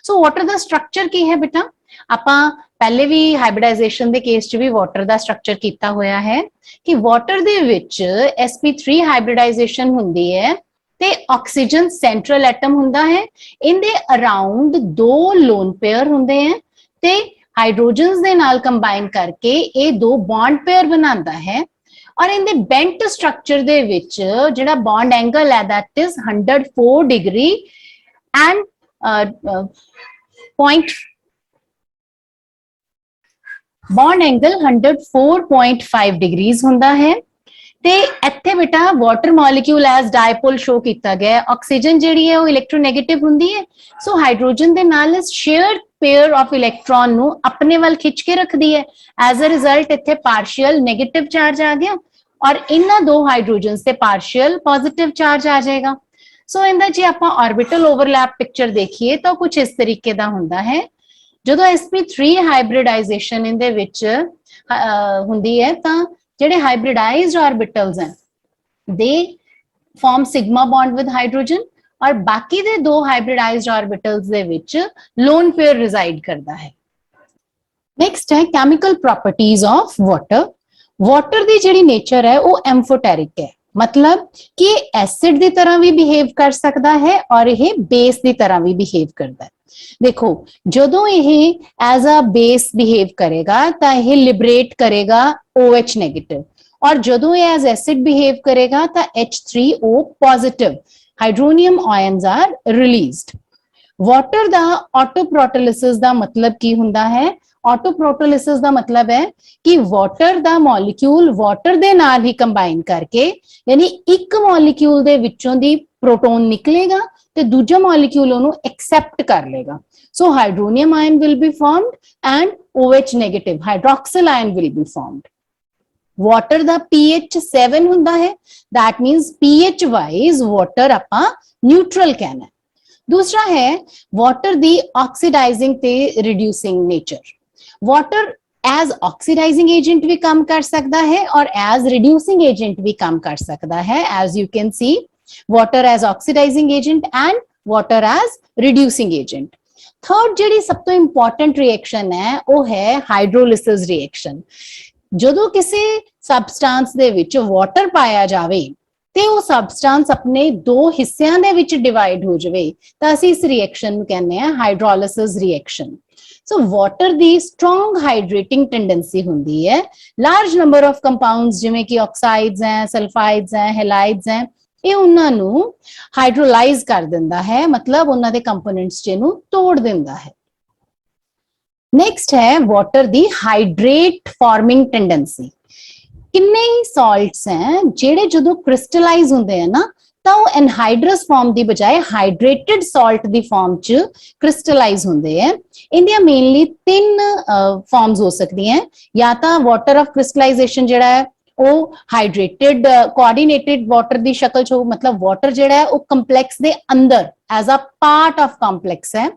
सो वाटर दा स्ट्रक्चर की है बेटा, आपां पहले भी हाइब्रिडाइजेशन दे केस च भी वाटर दा स्ट्रक्चर कीता होया है कि वाटर दे विच sp3 हाइब्रिडाइजेशन हुंदी है ते ऑक्सीजन सेंट्रल एटम हुंदा है। इनदे अराउंड 2 लोन पेयर हुंदे हैं ते हाइड्रोजन्स दे नाल कंबाइन करके ये 2 बॉन्ड पेयर बनाता है। और इन दे बेंट स्ट्रक्चर दे विच जिहड़ा बॉन्ड एंगल है that is 104 degree and bond angle 104.5 degrees हुंदा है। ਤੇ ਇੱਥੇ ਬੇਟਾ water molecule as dipole show ਕੀਤਾ ਗਿਆ, ਆਕਸੀਜਨ ਜਿਹੜੀ ਹੈ ਉਹ ਇਲੈਕਟ੍ਰੋਨੈਗੇਟਿਵ ਹੁੰਦੀ ਹੈ, ਸੋ ਹਾਈਡਰੋਜਨ ਦੇ ਨਾਲ ਸ਼ੇਅਰਡ ਪੇਅਰ ਆਫ ਇਲੈਕਟ੍ਰੋਨ ਨੂੰ ਆਪਣੇ ਵੱਲ ਖਿੱਚ ਕੇ ਰੱਖਦੀ ਹੈ। ਐਜ਼ ਅ ਰਿਜ਼ਲਟ ਇੱਥੇ ਪਾਰਸ਼ੀਅਲ ਨੈਗੇਟਿਵ ਚਾਰਜ ਆ ਗਿਆ ਔਰ ਇਹਨਾਂ ਦੋ ਹਾਈਡਰੋਜਨਸ ਤੇ ਪਾਰਸ਼ੀਅਲ ਪੋਜ਼ਿਟਿਵ ਚਾਰਜ ਆ ਜਾਏਗਾ। ਸੋ ਇਹਦਾ ਜੇ ਆਪਾਂ ਆਰਬਿਟਲ ਓਵਰਲੈਪ ਪਿਕਚਰ ਦੇਖੀਏ ਤਾਂ ਕੁਝ ਇਸ ਤਰੀਕੇ ਦਾ ਹੁੰਦਾ ਹੈ। ਜਦੋਂ sp3 ਹਾਈਬ੍ਰਿਡਾਈਜੇਸ਼ਨ ਇਹਦੇ ਵਿੱਚ ਹੁੰਦੀ ਹੈ ਤਾਂ ਜਿਹੜੇ ਹਾਈਬ੍ਰਿਡਾਈਜ਼ਡ ਆਰਬਿਟਲਸ ਹੈ they form sigma bond with hydrogen ਔਰ ਬਾਕੀ ਦੇ ਦੋ ਹਾਈਬ੍ਰਿਡਾਈਜ਼ਡ ਆਰਬਿਟਲਸ ਦੇ ਵਿੱਚ ਲੋਨ ਪੇਅਰ ਰਿਜ਼ਾਈਡ ਕਰਦਾ ਹੈ। ਨੈਕਸਟ ਹੈ chemical properties of water. Water ਦੀ ਜਿਹੜੀ ਨੇਚਰ ਹੈ ਉਹ ਐਮਫੋਟੈਰਿਕ ਹੈ, ਮਤਲਬ ਕਿ ਐਸਿਡ ਦੀ ਤਰ੍ਹਾਂ ਵੀ ਬਿਹੇਵ ਕਰ ਸਕਦਾ ਹੈ ਔਰ ਇਹ ਬੇਸ ਦੀ ਤਰ੍ਹਾਂ ਵੀ ਬਿਹੇਵ ਕਰਦਾ ਹੈ। ਦੇਖੋ ਜਦੋਂ ਇਹ ਐਜ਼ ਅ ਬੇਸ ਬਿਹੇਵ ਕਰੇਗਾ ਤਾਂ ਇਹ ਲਿਬਰੇਟ ਕਰੇਗਾ OH ਨੈਗੇਟਿਵ ਔਰ ਜਦੋਂ ਇਹ ਐਜ਼ ਐਸਿਡ ਬਿਹੇਵ ਕਰੇਗਾ ਤਾਂ H3O positive hydronium ions are released. Water ਦਾ ਆਟੋਪ੍ਰੋਟੋਲਿਸਿਸ ਦਾ ਮਤਲਬ ਕੀ ਹੁੰਦਾ ਹੈ? ਆਟੋਪ੍ਰੋਟੋਲਿਸਿਸ ਦਾ ਮਤਲਬ ਹੈ ਕਿ ਵਾਟਰ ਦਾ ਮੋਲੀਕਿਊਲ ਵਾਟਰ ਦੇ ਨਾਲ ਹੀ ਕੰਬਾਈਨ ਕਰਕੇ, ਯਾਨੀ ਇੱਕ ਮੋਲੀਕਿਊਲ ਦੇ ਵਿੱਚੋਂ ਦੀ ਪ੍ਰੋਟੋਨ ਨਿਕਲੇਗਾ ਤੇ ਦੂਜਾ ਮੋਲੀਕਿਊਲ ਉਹਨੂੰ ਐਕਸੈਪਟ ਕਰ ਲੇਗਾ। So hydronium ion will be formed and OH negative hydroxyl ion will be formed. Water ਦਾ pH 7 ਹੁੰਦਾ ਹੈ, that means pH wise water ਆਪਾਂ ਨਿਊਟਰਲ ਕਹਿਣਾ। दूसरा है वाटर दी ऑक्सीडाइजिंग ते reducing nature. Water as oxidising agent भी काम कर सकता है और एज रिड्यूसिंग एजेंट भी काम कर सकता है। As you can see water as oxidising agent and water as reducing agent. Third ਜਿਹੜੀ ਸਭ ਤੋਂ ਇੰਪੋਰਟੈਂਟ ਰਿਐਕਸ਼ਨ ਹੈ ਉਹ ਹੈ ਹਾਈਡਰੋਲਿਸਿਸ ਰਿਐਕਸ਼ਨ। ਜਦੋਂ ਕਿਸੇ ਸਬਸਟੈਂਸ ਦੇ ਵਿੱਚ ਵਾਟਰ ਪਾਇਆ ਜਾਵੇ ਤੇ ਉਹ ਸਬਸਟੈਂਸ ਆਪਣੇ ਦੋ ਹਿੱਸਿਆਂ ਦੇ ਵਿੱਚ ਡਿਵਾਈਡ ਹੋ ਜਾਵੇ ਤਾਂ ਅਸੀਂ ਇਸ ਰਿਐਕਸ਼ਨ ਨੂੰ ਕਹਿੰਦੇ ਆ ਹਾਈਡਰੋਲਿਸਿਸ ਰਿਐਕਸ਼ਨ। ਸੋ ਵਾਟਰ ਦੀ ਸਟਰੋਂਗ ਹਾਈਡਰੇਟਿੰਗ ਟੈਂਡੈਂਸੀ ਹੁੰਦੀ ਹੈ। ਲਾਰਜ ਨੰਬਰ ਆਫ ਕੰਪਾਊਂਡਸ ਜਿਵੇਂ ਕਿ ਆਕਸਾਈਡਸ ਹੈ, ਸਲਫਾਈਡਸ ਹੈ, ਹੈਲਾਈਡਸ ਹੈ, ਇਹ ਉਹਨਾਂ ਨੂੰ ਹਾਈਡਰੋਲਾਈਜ਼ ਕਰ ਦਿੰਦਾ ਹੈ, ਮਤਲਬ ਉਹਨਾਂ ਦੇ ਕੰਪੋਨੈਂਟਸ ਜਿਹਨੂੰ ਤੋੜ ਦਿੰਦਾ ਹੈ। ਨੈਕਸਟ ਹੈ ਵਾਟਰ ਦੀ ਹਾਈਡਰੇਟ ਫਾਰਮਿੰਗ ਟੈਂਡੈਂਸੀ। ਕਿੰਨੇ ਹੀ ਸਾਲਟਸ ਹੈ ਜਿਹੜੇ ਜਦੋਂ ਕ੍ਰਿਸਟਲਾਈਜ਼ ਹੁੰਦੇ ਆ ਨਾ ਤਾਂ ਉਹ ਐਨਹਾਈਡਰਸ ਫਾਰਮ ਦੀ ਬਜਾਏ ਹਾਈਡਰੇਟਡ ਸਾਲਟ ਦੀ ਫਾਰਮ ਚ ਕ੍ਰਿਸਟਲਾਈਜ਼ ਹੁੰਦੇ ਆ। ਇਹਦੀਆਂ ਮੇਨਲੀ ਤਿੰਨ ਫਾਰਮਸ ਹੋ ਸਕਦੀਆਂ, ਜਾਂ ਤਾਂ ਵਾਟਰ ਆਫ ਕ੍ਰਿਸਟਲਾਈਜੇਸ਼ਨ ਜਿਹੜਾ ਹੈ ਉਹ ਹਾਈਡਰੇਟਡ ਕੋਆਰਡੀਨੇਟਡ ਵਾਟਰ ਦੀ ਸ਼ਕਲ ਚ ਹੋ, ਮਤਲਬ ਵਾਟਰ ਜਿਹੜਾ ਹੈ ਉਹ ਕੰਪਲੈਕਸ ਦੇ ਅੰਦਰ as a part of complex ਹੈ।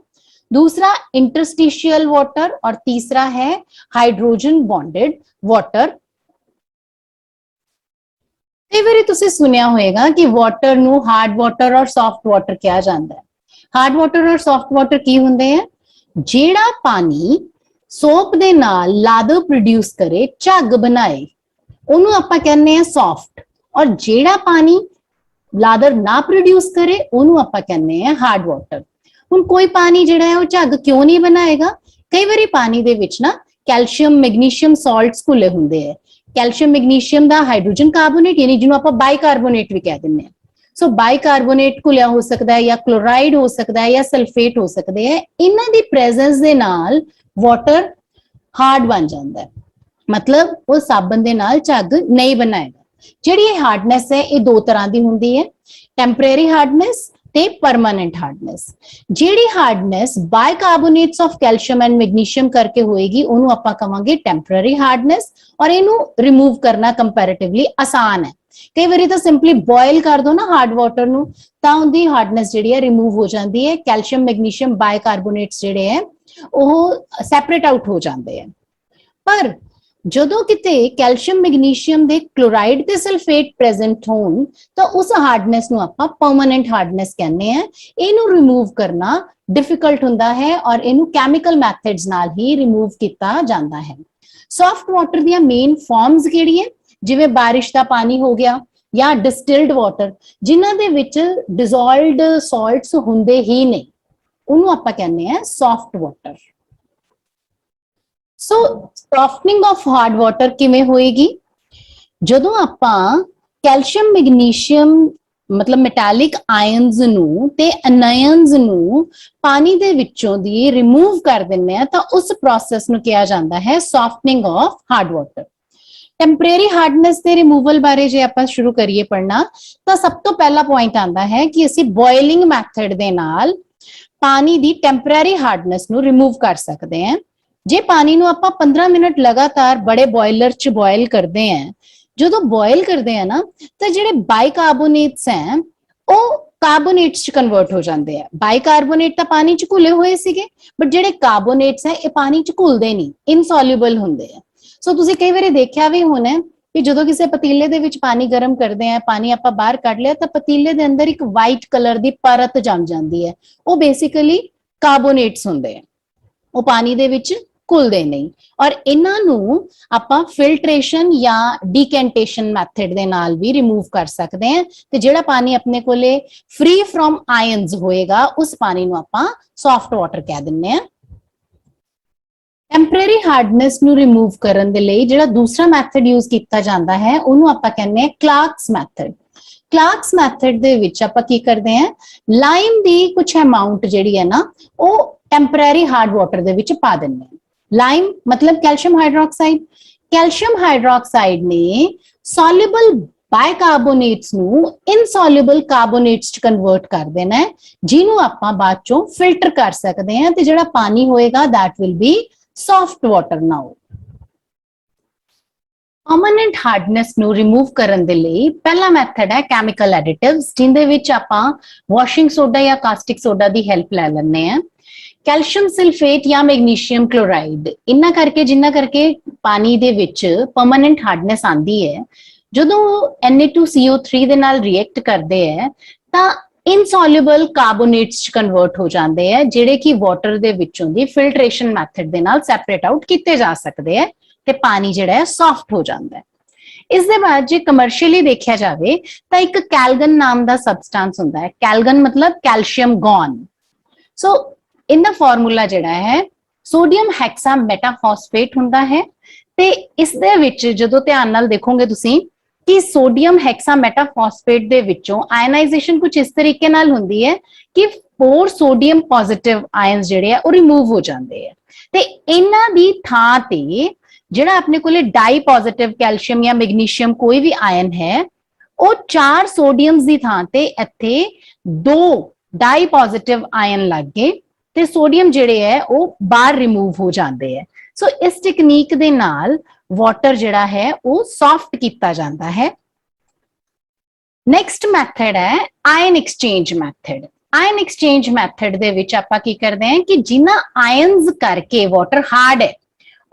दूसरा इंटरस्टिशियल वाटर और तीसरा है हाइड्रोजन बॉन्डेड वाटर। कई बार तुसी सुनिया होएगा कि वाटर ਨੂੰ हार्ड वाटर और सॉफ्ट वाटर ਕਿਹਾ ਜਾਂਦਾ ਹੈ। हार्ड वाटर और सॉफ्ट वाटर ਕੀ ਹੁੰਦੇ ਹੈ? ਜਿਹੜਾ ਪਾਣੀ ਸੋਪ ਦੇ ਨਾਲ ਲਾਦਰ ਪ੍ਰੋਡਿਊਸ ਕਰੇ, ਝੱਗ ਬਣਾਏ, ਉਹਨੂੰ ਆਪਾਂ ਕਹਿੰਦੇ ਆ ਸੌਫਟ, ਔਰ ਜਿਹੜਾ ਪਾਣੀ ਲਾਦਰ ਨਾ ਪ੍ਰੋਡਿਊਸ ਕਰੇ ਉਹਨੂੰ ਆਪਾਂ ਕਹਿੰਦੇ ਆ ਹਾਰਡ ਵਾਟਰ। ਹੁਣ ਕੋਈ ਪਾਣੀ ਜਿਹੜਾ ਹੈ ਉਹ ਝੱਗ ਕਿਉਂ ਨਹੀਂ ਬਣਾਏਗਾ? ਕਈ ਵਾਰੀ ਪਾਣੀ ਦੇ ਵਿੱਚ ਨਾ ਕੈਲਸ਼ੀਅਮ ਮੈਗਨੀਸ਼ੀਅਮ ਸਾਲਟਸ ਘੁਲੇ ਹੁੰਦੇ ਆ। ਕੈਲਸ਼ੀਅਮ ਮੈਗਨੀਸ਼ੀਅਮ ਦਾ ਹਾਈਡਰੋਜਨ ਕਾਰਬੋਨੇਟ, ਯਾਨੀ ਜਿਹਨੂੰ ਆਪਾਂ ਬਾਈਕਾਰਬੋਨੇਟ ਵੀ ਕਹਿ ਦਿੰਦੇ ਆ। ਸੋ ਬਾਈਕਾਰਬੋਨੇਟ ਘੁਲਿਆ ਹੋ ਸਕਦਾ ਹੈ, ਜਾਂ ਕਲੋਰਾਈਡ ਹੋ ਸਕਦਾ ਹੈ, ਜਾਂ ਸਲਫੇਟ ਹੋ ਸਕਦੇ ਹੈ। ਇਹਨਾਂ ਦੀ ਪ੍ਰੈਜ਼ੈਂਸ ਦੇ ਨਾਲ ਵਾਟਰ ਹਾਰਡ ਬਣ ਜਾਂਦਾ ਹੈ, ਮਤਲਬ ਉਹ ਸਾਬਣ ਦੇ ਨਾਲ ਝੱਗ ਨਹੀਂ ਬਣਾਏਗਾ। ਜਿਹੜੀ ਇਹ ਹਾਰਡਨੈਸ ਹੈ ਇਹ ਦੋ ਤਰ੍ਹਾਂ ਦੀ ਹੁੰਦੀ ਹੈ, ਟੈਂਪਰੇਰੀ ਹਾਰਡਨੈਸ ਤੇ ਪਰਮਾਨੈਂਟ ਹਾਰਡਨੈਸ। ਜਿਹੜੀ hardness bicarbonates of calcium and magnesium ਕਰਕੇ ਹੋਏਗੀ ਉਹਨੂੰ ਆਪਾਂ ਕਵਾਂਗੇ ਟੈਂਪਰੇਰੀ ਹਾਰਡਨੈਸ, ਔਰ ਇਹਨੂੰ ਰਿਮੂਵ ਕਰਨਾ ਕੰਪੈरेटिवली ਆਸਾਨ ਹੈ। ਕਈ ਵਾਰੀ ਤਾਂ ਸਿੰਪਲੀ ਬੋਇਲ ਕਰ ਦੋ ਨਾ ਹਾਰਡ ਵਾਟਰ ਨੂੰ ਤਾਂ ਉਹਦੀ ਹਾਰਡਨੈਸ ਜਿਹੜੀ ਹੈ ਰਿਮੂਵ ਹੋ ਜਾਂਦੀ ਹੈ। ਕੈਲਸ਼ੀਅਮ ਮੈਗਨੀਸ਼ੀਅਮ ਬਾਈਕਾਰਬੋਨੇਟਸ ਜਿਹੜੇ ਹੈ ਉਹ ਸੈਪਰੇਟ ਆਊਟ ਹੋ ਜਾਂਦੇ ਆ। ਪਰ ਜਦੋਂ ਕਿਤੇ ਕੈਲਸ਼ੀਅਮ ਮੈਗਨੀਸ਼ੀਅਮ ਦੇ ਕਲੋਰਾਈਡ ਤੇ ਸਲਫੇਟ ਪ੍ਰੈਜ਼ੈਂਟ ਹੋਣ ਤਾਂ ਉਸ ਹਾਰਡਨੈਸ ਨੂੰ ਆਪਾਂ ਪਰਮਾਨੈਂਟ ਹਾਰਡਨੈਸ ਕਹਿੰਦੇ ਆ। ਇਹਨੂੰ ਰਿਮੂਵ ਕਰਨਾ ਡਿਫਿਕਲਟ ਹੁੰਦਾ ਹੈ ਔਰ ਇਹਨੂੰ ਕੈਮੀਕਲ ਮੈਥਡਸ ਨਾਲ ਹੀ ਰਿਮੂਵ ਕੀਤਾ ਜਾਂਦਾ ਹੈ। ਸੌਫਟ ਵਾਟਰ ਦੀਆਂ ਮੇਨ ਫਾਰਮਸ ਕਿਹੜੀ ਹੈ? ਜਿਵੇਂ ਬਾਰਿਸ਼ ਦਾ ਪਾਣੀ ਹੋ ਗਿਆ ਜਾਂ ਡਿਸਟਿਲਡ ਵਾਟਰ, ਜਿਨ੍ਹਾਂ ਦੇ ਵਿੱਚ ਡਿਸੋਲਵਡ ਸਾਲਟਸ ਹੁੰਦੇ ਹੀ ਨਹੀਂ, ਉਹਨੂੰ ਆਪਾਂ ਕਹਿੰਦੇ ਆ soft water. So softening of hard water ਕਿਵੇਂ ਹੋਏਗੀ? ਜਦੋਂ ਆਪਾਂ ਕੈਲਸ਼ੀਅਮ ਮੈਗਨੀਸ਼ੀਅਮ ਮਤਲਬ ਮੈਟੈਲਿਕ ਆਇਨਸ ਨੂੰ ਤੇ ਅਨਾਇਨਸ ਨੂੰ ਪਾਣੀ ਦੇ ਵਿੱਚੋਂ ਦੀ ਰਿਮੂਵ ਕਰ ਦਿੰਦੇ ਆ ਤਾਂ ਉਸ ਪ੍ਰੋਸੈਸ ਨੂੰ ਕਿਹਾ ਜਾਂਦਾ ਹੈ softening of hard water. Temporary hardness ਦੇ ਰਿਮੂਵਲ ਬਾਰੇ ਜੇ ਆਪਾਂ ਸ਼ੁਰੂ ਕਰੀਏ ਪੜਨਾ ਤਾਂ ਸਭ ਤੋਂ ਪਹਿਲਾ ਪੁਆਇੰਟ ਆਂਦਾ ਹੈ ਕਿ ਅਸੀਂ ਬੋਇਲਿੰਗ ਮੈਥਡ ਦੇ ਨਾਲ ਪਾਣੀ ਦੀ ਟੈਂਪਰੇਰੀ ਹਾਰਡਨੈਸ ਨੂੰ ਰਿਮੂਵ ਕਰ ਸਕਦੇ ਹਾਂ। ਜੇ ਪਾਣੀ ਨੂੰ ਆਪਾਂ 15 ਮਿੰਟ ਲਗਾਤਾਰ ਬੜੇ ਬੋਇਲਰ 'ਚ ਬੋਇਲ ਕਰਦੇ ਹਾਂ, ਜਦੋਂ ਬੋਇਲ ਕਰਦੇ ਆ ਨਾ ਤਾਂ ਜਿਹੜੇ ਬਾਈਕਾਰਬੋਨੇਟਸ ਹੈ ਉਹ ਕਾਰਬੋਨੇਟਸ 'ਚ ਕਨਵਰਟ ਹੋ ਜਾਂਦੇ ਆ। ਬਾਈਕਾਰਬੋਨੇਟ ਤਾਂ ਪਾਣੀ 'ਚ ਘੁਲੇ ਹੋਏ ਸੀਗੇ, ਬਟ ਜਿਹੜੇ ਕਾਰਬੋਨੇਟਸ ਹੈ ਇਹ ਪਾਣੀ 'ਚ ਘੁਲਦੇ ਨਹੀਂ, ਇਨਸੋਲੂਬਲ ਹੁੰਦੇ ਆ। ਸੋ ਤੁਸੀਂ ਕਈ ਵਾਰੀ ਦੇਖਿਆ ਵੀ ਹੋਣਾ ਕਿ ਜਦੋਂ ਕਿਸੇ ਪਤੀਲੇ ਦੇ ਵਿੱਚ ਪਾਣੀ ਗਰਮ ਕਰਦੇ ਆ, ਪਾਣੀ ਆਪਾਂ ਬਾਹਰ ਕੱਢ ਲਿਆ ਤਾਂ ਪਤੀਲੇ ਦੇ ਅੰਦਰ ਇੱਕ ਵਾਈਟ ਕਲਰ ਦੀ ਪਰਤ ਜੰਮ ਜਾਂਦੀ ਹੈ। ਉਹ ਬੇਸਿਕਲੀ ਕਾਰਬੋਨੇਟਸ ਹੁੰਦੇ ਆ, ਉਹ ਪਾਣੀ ਦੇ ਵਿੱਚ ਘੁਲਦੇ ਨਹੀਂ। ਔਰ ਇਹਨਾਂ ਨੂੰ ਆਪਾਂ ਫਿਲਟਰੇਸ਼ਨ ਜਾਂ ਡੀਕੈਂਟੇਸ਼ਨ ਮੈਥਡ ਦੇ ਨਾਲ ਵੀ ਰਿਮੂਵ ਕਰ ਸਕਦੇ ਹਾਂ, ਤੇ ਜਿਹੜਾ ਪਾਣੀ ਆਪਣੇ ਕੋਲੇ ਫ੍ਰੀ ਫਰੋਮ ਆਇਨਸ ਹੋਏਗਾ ਉਸ ਪਾਣੀ ਨੂੰ ਆਪਾਂ ਸੌਫਟ ਵਾਟਰ ਕਹਿ ਦਿੰਨੇ ਆ। ਟੈਂਪਰੇਰੀ ਹਾਰਡਨੈਸ ਨੂੰ ਰਿਮੂਵ ਕਰਨ ਦੇ ਲਈ ਜਿਹੜਾ ਦੂਸਰਾ ਮੈਥਡ ਯੂਜ਼ ਕੀਤਾ ਜਾਂਦਾ ਹੈ ਉਹਨੂੰ ਆਪਾਂ ਕਹਿੰਦੇ ਆ ਕਲਾਰਕਸ ਮੈਥਡ। ਕਲਾਰਕਸ ਮੈਥਡ ਦੇ ਵਿੱਚ ਆਪਾਂ ਕੀ ਕਰਦੇ ਆ, ਲਾਈਮ ਦੀ ਕੁਝ ਅਮਾਉਂਟ ਜਿਹੜੀ ਹੈ ਨਾ ਉਹ ਟੈਂਪਰੇਰੀ ਹਾਰਡ ਵਾਟਰ ਦੇ ਵਿੱਚ ਪਾ ਦਿੰਦੇ ਆ। ਲਾਈਮ ਮਤਲਬ ਕੈਲਸ਼ੀਅਮ ਹਾਈਡਰੋਕਸਾਈਡ। ਕੈਲਸ਼ੀਅਮ ਹਾਈਡਰੋਕਸਾਈਡ ਨੇ ਸੋਲੂਬਲ ਬਾਈਕਾਰਬੋਨੇਟਸ ਨੂੰ ਇਨਸੋਲੂਬਲ ਕਾਰਬੋਨੇਟਸ ਚ ਕਨਵਰਟ ਕਰ ਦੇਣਾ ਹੈ, ਜਿਹਨੂੰ ਆਪਾਂ ਬਾਅਦ ਚੋਂ ਫਿਲਟਰ ਕਰ ਸਕਦੇ ਹਾਂ ਤੇ ਜਿਹੜਾ ਪਾਣੀ ਹੋਏਗਾ that will be soft water now। Permanent hardness ਨੂੰ ਰਿਮੂਵ ਕਰਨ ਦੇ ਲਈ ਪਹਿਲਾ ਮੈਥਡ ਹੈ ਕੈਮੀਕਲ ਐਡਿਟਿਵਸ, ਜਿੰਦੇ ਵਿੱਚ ਆਪਾਂ ਵਾਸ਼ਿੰਗ ਸੋਡਾ ਜਾਂ ਕਾਸਟਿਕ ਸੋਡਾ ਦੀ ਹੈਲਪ ਲੈ ਲੈਂਦੇ ਆ। ਕੈਲਸ਼ੀਅਮ ਸਲਫੇਟ ਜਾਂ ਮੈਗਨੀਸ਼ੀਅਮ ਕਲੋਰਾਈਡ, ਇਹਨਾਂ ਕਰਕੇ ਜਿੰਨਾ ਕਰਕੇ ਪਾਣੀ ਦੇ ਵਿੱਚ ਪਰਮਨੈਂਟ ਹਾਰਡਨੈਸ ਆਂਦੀ ਹੈ, ਜਦੋਂ Na2CO3 ਦੇ ਨਾਲ ਰਿਐਕਟ ਕਰਦੇ ਹੈ ਤਾਂ ਇਨਸੋਲੂਬਲ ਕਾਰਬੋਨੇਟਸ ਚ ਕਨਵਰਟ ਹੋ ਜਾਂਦੇ ਆ, ਜਿਹੜੇ ਕਿ ਵਾਟਰ ਦੇ ਵਿੱਚੋਂ ਦੀ ਫਿਲਟਰੇਸ਼ਨ ਮੈਥਡ ਦੇ ਨਾਲ ਸੈਪਰੇਟ ਆਊਟ ਕੀਤੇ ਜਾ ਸਕਦੇ ਆ ਤੇ ਪਾਣੀ ਜਿਹੜਾ ਹੈ ਸੌਫਟ ਹੋ ਜਾਂਦਾ ਹੈ। ਇਸ ਦੇ ਬਾਅਦ ਜੇ ਕਮਰਸ਼ੀਅਲੀ ਦੇਖਿਆ ਜਾਵੇ ਤਾਂ ਇੱਕ ਕੈਲਗਨ ਨਾਮ ਦਾ ਸਬਸਟੈਂਸ ਹੁੰਦਾ ਹੈ। ਕੈਲਗਨ ਮਤਲਬ ਕੈਲਸ਼ੀਅਮ ਗੌਨ। ਸੋ ਇਹਦਾ ਫਾਰਮੂਲਾ ਜਿਹੜਾ ਹੈ ਸੋਡੀਅਮ ਹੈਕਸਾ ਮੈਟਾਫਾਸਫੇਟ ਹੁੰਦਾ ਹੈ, ਤੇ ਇਸ ਦੇ ਵਿੱਚ ਜਦੋਂ ਧਿਆਨ ਨਾਲ ਦੇਖੋਗੇ ਤੁਸੀਂ ਕਿ ਸੋਡੀਅਮ ਹੈਕਸਾ ਮੈਟਾਫਾਸਫੇਟ ਦੇ ਵਿੱਚੋਂ ਆਇਨਾਈਜੇਸ਼ਨ ਕੁਝ ਇਸ ਤਰੀਕੇ ਨਾਲ ਹੁੰਦੀ ਹੈ ਕਿ 4 ਸੋਡੀਅਮ ਪੋਜ਼ਿਟਿਵ ਆਇਨਸ ਜਿਹੜੇ ਆ ਉਹ ਰਿਮੂਵ ਹੋ ਜਾਂਦੇ ਆ, ਤੇ ਇਹਨਾਂ ਦੀ ਥਾਂ ਤੇ ਜਿਹੜਾ ਆਪਣੇ ਕੋਲੇ ਡਾਈ ਪੋਜ਼ਿਟਿਵ ਕੈਲਸ਼ੀਅਮ ਜਾਂ ਮੈਗਨੀਸ਼ੀਅਮ ਕੋਈ ਵੀ ਆਇਨ ਹੈ, ਉਹ 4 ਸੋਡੀਅਮਸ ਦੀ ਥਾਂ ਤੇ ਇੱਥੇ 2 ਡਾਈ ਪੋਜ਼ਿਟਿਵ ਆਇਨ ਲੱਗ ਗਏ ਤੇ ਸੋਡੀਅਮ ਜਿਹੜੇ ਹੈ ਉਹ ਬਾਹਰ ਰਿਮੂਵ ਹੋ ਜਾਂਦੇ ਹੈ। ਸੋ ਇਸ ਟੈਕਨੀਕ ਦੇ ਨਾਲ ਵਾਟਰ ਜਿਹੜਾ ਹੈ ਉਹ ਸੌਫਟ ਕੀਤਾ ਜਾਂਦਾ ਹੈ। ਨੈਕਸਟ ਮੈਥਡ ਹੈ ion exchange method. Ion exchange method ਦੇ ਵਿੱਚ ਆਪਾਂ ਕੀ ਕਰਦੇ ਹਾਂ ਕਿ ਜਿਨ੍ਹਾਂ ਆਇਨਸ ਕਰਕੇ ਵਾਟਰ ਹਾਰਡ ਹੈ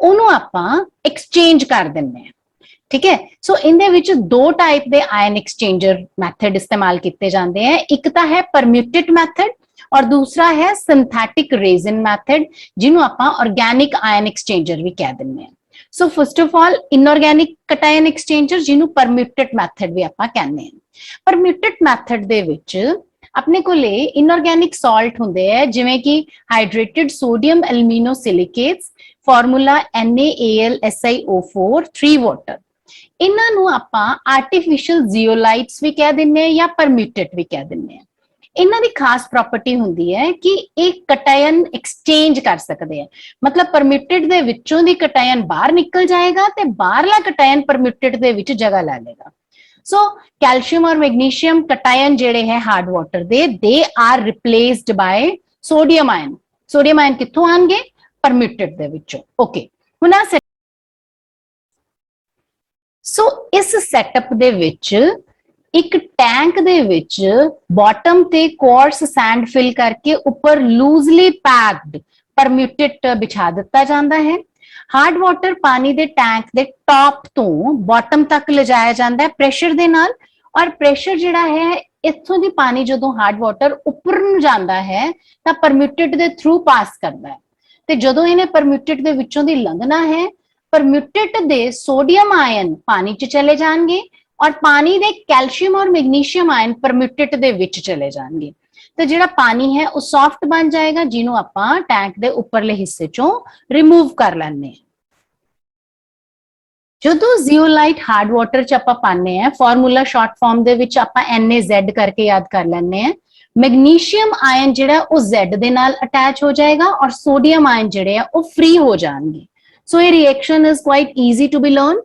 ਉਹਨੂੰ ਆਪਾਂ ਐਕਸਚੇਂਜ ਕਰ ਦਿੰਦੇ ਹਾਂ। ਠੀਕ ਹੈ, ਸੋ ਇਹਦੇ ਵਿੱਚ 2 ਟਾਈਪ ਦੇ ਆਇਨ ਐਕਸਚੇਂਜਰ ਮੈਥਡ ਇਸਤੇਮਾਲ ਕੀਤੇ ਜਾਂਦੇ ਹੈ। ਇੱਕ ਤਾਂ ਹੈ ਪਰਮਿਊਟੇਟ ਮੈਥਡ ਔਰ ਦੂਸਰਾ ਹੈ ਸਿੰਥੈਟਿਕ ਰੇਜ਼ਨ ਮੈਥਡ, ਜਿਹਨੂੰ ਆਪਾਂ ਆਰਗੈਨਿਕ ਆਇਨ ਐਕਸਚੇਂਜਰ ਵੀ ਕਹਿ ਦਿੰਦੇ ਹਾਂ। So first of all inorganic cation exchanger, ਜਿਹਨੂੰ ਪਰਮਿਊਟੇਟ ਮੈਥਡ ਵੀ ਆਪਾਂ ਕਹਿੰਦੇ ਹਾਂ। ਪਰਮਿਊਟੇਟ ਮੈਥਡ ਦੇ ਵਿੱਚ ਆਪਣੇ ਕੋਲੇ ਇਨਆਰਗੈਨਿਕ ਸਾਲਟ ਹੁੰਦੇ ਆ, ਜਿਵੇਂ ਕਿ hydrated sodium aluminosilicates, formula NaAlSiO4 3 water. ਇਹਨਾਂ ਨੂੰ ਆਪਾਂ ਆਰਟੀਫੀਸ਼ੀਅਲ ਜ਼ੀਓਲਾਈਟਸ ਵੀ ਕਹਿ ਦਿੰਦੇ ਆ ਜਾਂ ਪਰਮਿਊਟੇਟ ਵੀ ਕਹਿ ਦਿੰਦੇ ਆ। ਇਹਨਾਂ ਦੀ ਖਾਸ ਪ੍ਰੋਪਰਟੀ ਹੁੰਦੀ ਹੈ ਕਿ ਇਹ ਕਟਾਇਨ ਐਕਸਚੇਂਜ ਕਰ ਸਕਦੇ ਆ, ਮਤਲਬ ਪਰਮਿਊਟੇਟ ਦੇ ਵਿੱਚੋਂ ਦੀ ਕਟਾਇਨ ਬਾਹਰ ਨਿਕਲ ਜਾਏਗਾ ਤੇ ਬਾਹਰਲਾ ਕਟਾਇਨ ਪਰਮਿਊਟੇਟ ਦੇ ਵਿੱਚ ਜਗ੍ਹਾ ਲੈ ਲੇਗਾ। ਸੋ ਕੈਲਸ਼ੀਅਮ ਔਰ ਮੈਗਨੀਸ਼ੀਅਮ ਕਟਾਇਨ ਜਿਹੜੇ ਹੈ ਹਾਰਡ ਵਾਟਰ ਦੇ are replaced by sodium ion. Sodium ion ਕਿੱਥੋਂ ਆਣਗੇ? ਪਰਮਿਊਟੇਟ ਦੇ ਵਿੱਚੋਂ। ਓਕੇ, ਹੁਣ ਆ ਸੋ ਇਸ ਸੈਟਅਪ ਦੇ ਵਿੱਚ ਇੱਕ ਟੈਂਕ ਦੇ ਵਿੱਚ ਬਾਟਮ ਤੇ ਕੁਆਰਟਸ ਸੈਂਡ ਫਿਲ ਕਰਕੇ ਉੱਪਰ ਲੂਜ਼ਲੀ ਪੈਕਡ ਪਰਮਿਊਟੇਟ ਬਿਛਾ ਦਿੱਤਾ ਜਾਂਦਾ ਹੈ। ਹਾਰਡ ਵਾਟਰ ਪਾਣੀ ਦੇ ਟੈਂਕ ਦੇ ਟਾਪ ਤੋਂ ਬਾਟਮ ਤੱਕ ਲਿਜਾਇਆ ਜਾਂਦਾ ਹੈ ਪ੍ਰੈਸ਼ਰ ਦੇ ਨਾਲ, ਔਰ ਪ੍ਰੈਸ਼ਰ ਜਿਹੜਾ ਹੈ ਇੱਥੋਂ ਦੀ ਪਾਣੀ ਜਦੋਂ ਹਾਰਡ ਵਾਟਰ ਉੱਪਰ ਨੂੰ ਜਾਂਦਾ ਹੈ ਤਾਂ ਪਰਮਿਊਟੇਟ ਦੇ ਥਰੂ ਪਾਸ ਕਰਦਾ ਹੈ, ਤੇ ਜਦੋਂ ਇਹਨੇ ਪਰਮਿਊਟੇਟ ਦੇ ਵਿੱਚੋਂ ਦੀ ਲੰਘਣਾ ਹੈ, ਪਰਮਿਊਟੇਟ ਦੇ ਸੋਡੀਅਮ ਆਇਨ ਪਾਣੀ 'ਚ ਚਲੇ ਜਾਣਗੇ ਔਰ ਪਾਣੀ ਦੇ ਕੈਲਸ਼ੀਅਮ ਔਰ ਮੈਗਨੀਸ਼ੀਅਮ ਆਇਨ ਪਰਮਿਊਟੇਟ ਦੇ ਵਿੱਚ ਚਲੇ ਜਾਣਗੇ, ਤੇ ਜਿਹੜਾ ਪਾਣੀ ਹੈ ਉਹ ਸੌਫਟ ਬਣ ਜਾਏਗਾ, ਜਿਹਨੂੰ ਆਪਾਂ ਟੈਂਕ ਦੇ ਉੱਪਰਲੇ ਹਿੱਸੇ ਚੋਂ ਰਿਮੂਵ ਕਰ ਲੈਂਦੇ ਹਾਂ। ਜਦੋਂ ਜ਼ੀਓਲਾਈਟ ਹਾਰਡ ਵਾਟਰ 'ਚ ਆਪਾਂ ਪਾਉਂਦੇ ਆ, ਫਾਰਮੂਲਾ ਸ਼ਾਰਟ ਫਾਰਮ ਦੇ ਵਿੱਚ ਆਪਾਂ NaZ ਕਰਕੇ ਯਾਦ ਕਰ ਲੈਂਦੇ ਆ। ਮੈਗਨੀਸ਼ੀਅਮ ਆਇਨ ਜਿਹੜਾ ਉਹ Z ਦੇ ਨਾਲ ਅਟੈਚ ਹੋ ਜਾਏਗਾ ਔਰ ਸੋਡੀਅਮ ਆਇਨ ਜਿਹੜੇ ਆ ਉਹ ਫ੍ਰੀ ਹੋ ਜਾਣਗੇ। ਸੋ ਇਹ reaction is quite easy to be learned.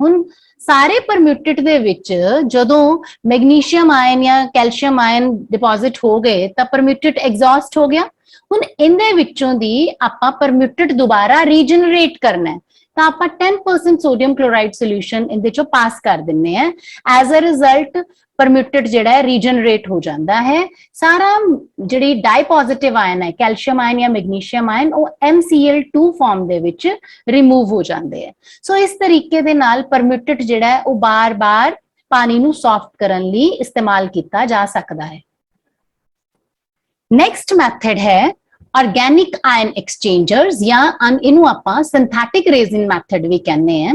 ਹੁਣ ਸਾਰੇ ਪਰਮਿਊਟੇਟ ਦੇ ਵਿੱਚ ਜਦੋਂ ਮੈਗਨੀਸ਼ੀਅਮ ਆਇਨ ਜਾਂ ਕੈਲਸ਼ੀਅਮ ਆਇਨ ਡਿਪੋਜ਼ਿਟ ਹੋ ਗਏ ਤਾਂ ਪਰਮਿਊਟੇਟ ਐਗਜ਼ੌਸਟ ਹੋ ਗਿਆ। ਹੁਣ ਇਹਦੇ ਵਿੱਚੋਂ ਦੀ ਆਪਾਂ ਪਰਮਿਊਟੇਟ ਦੁਬਾਰਾ ਰੀਜਨਰੇਟ ਕਰਨਾ ਹੈ ਤਾਂ ਆਪਾਂ 10% ਸੋਡੀਅਮ ਕਲੋਰਾਈਡ ਸੋਲੂਸ਼ਨ ਇਹਦੇ ਚੋਂ ਪਾਸ ਕਰ ਦਿੰਨੇ ਆ। ਐਜ਼ ਅ ਰਿਜ਼ਲਟ ਪਰਮਿਊਟੇਟ ਜਿਹੜਾ ਹੈ ਰੀਜਨਰੇਟ ਹੋ ਜਾਂਦਾ ਹੈ। ਸਾਰਾ ਜਿਹੜੀ ਡਾਈ ਪੋਜ਼ਿਟਿਵ ਆਇਨ ਹੈ ਕੈਲਸ਼ੀਅਮ ਆਇਨ ਜਾਂ ਮੈਗਨੀਸ਼ੀਅਮ ਆਇਨ ਉਹ MCl2 ਫਾਰਮ ਦੇ ਵਿੱਚ ਰਿਮੂਵ ਹੋ ਜਾਂਦੇ ਆ। ਸੋ ਇਸ ਤਰੀਕੇ ਦੇ ਨਾਲ ਪਰਮਿਊਟੇਟ ਜਿਹੜਾ ਹੈ ਉਹ ਬਾਰ-ਬਾਰ ਪਾਣੀ ਨੂੰ ਸੌਫਟ ਕਰਨ ਲਈ ਇਸਤੇਮਾਲ ਕੀਤਾ ਜਾ ਸਕਦਾ ਹੈ। ਨੈਕਸਟ ਮੈਥਡ ਹੈ ਆਰਗੈਨਿਕ ਆਇਨ ਐਕਸਚੇਂਜਰਸ ਜਾਂ ਇਹਨੂੰ ਆਪਾਂ ਸਿੰਥੈਟਿਕ ਰੇਜ਼ਿਨ ਮੈਥਡ ਵੀ ਕਹਿੰਦੇ ਆ।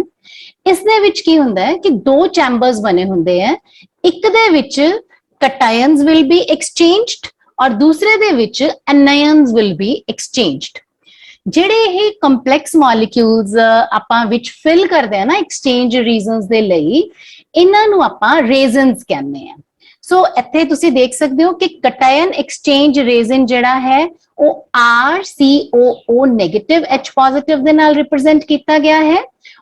ਇਸ ਦੇ ਵਿੱਚ ਕੀ ਹੁੰਦਾ ਹੈ ਕਿ ਦੋ ਚੈਂਬਰਸ ਬਣੇ ਹੁੰਦੇ ਆ, ਇੱਕ ਦੇ ਵਿੱਚ ਕਟਾਇਨਸ ਵਿਲ ਬੀ ਐਕਸਚੇਂਜਡ ਔਰ ਦੂਸਰੇ ਦੇ ਵਿੱਚ ਐਨਾਇਨਸ ਵਿਲ ਬੀ ਐਕਸਚੇਂਜਡ। ਜਿਹੜੇ ਇਹ ਕੰਪਲੈਕਸ ਮੋਲੀਕਿਊਲਸ ਆਪਾਂ ਵਿੱਚ ਫਿਲ ਕਰਦੇ ਆ ਨਾ ਐਕਸਚੇਂਜ ਰੀਜ਼ਨਸ ਦੇ ਲਈ, ਇਹਨਾਂ ਨੂੰ ਆਪਾਂ ਰੇਜ਼ਨਸ ਕਹਿੰਦੇ ਆ। ਸੋ ਇੱਥੇ ਤੁਸੀਂ ਦੇਖ ਸਕਦੇ ਹੋ ਕਿ ਕਟਾਇਨ ਐਕਸਚੇਂਜ ਰੇਜ਼ਨ ਜਿਹੜਾ ਹੈ ਉਹ RCOO ਨੈਗੇਟਿਵ H ਪੋਜ਼ਿਟਿਵ ਦੇ ਨਾਲ ਰਿਪਰੈਜ਼ੈਂਟ ਕੀਤਾ ਗਿਆ ਹੈ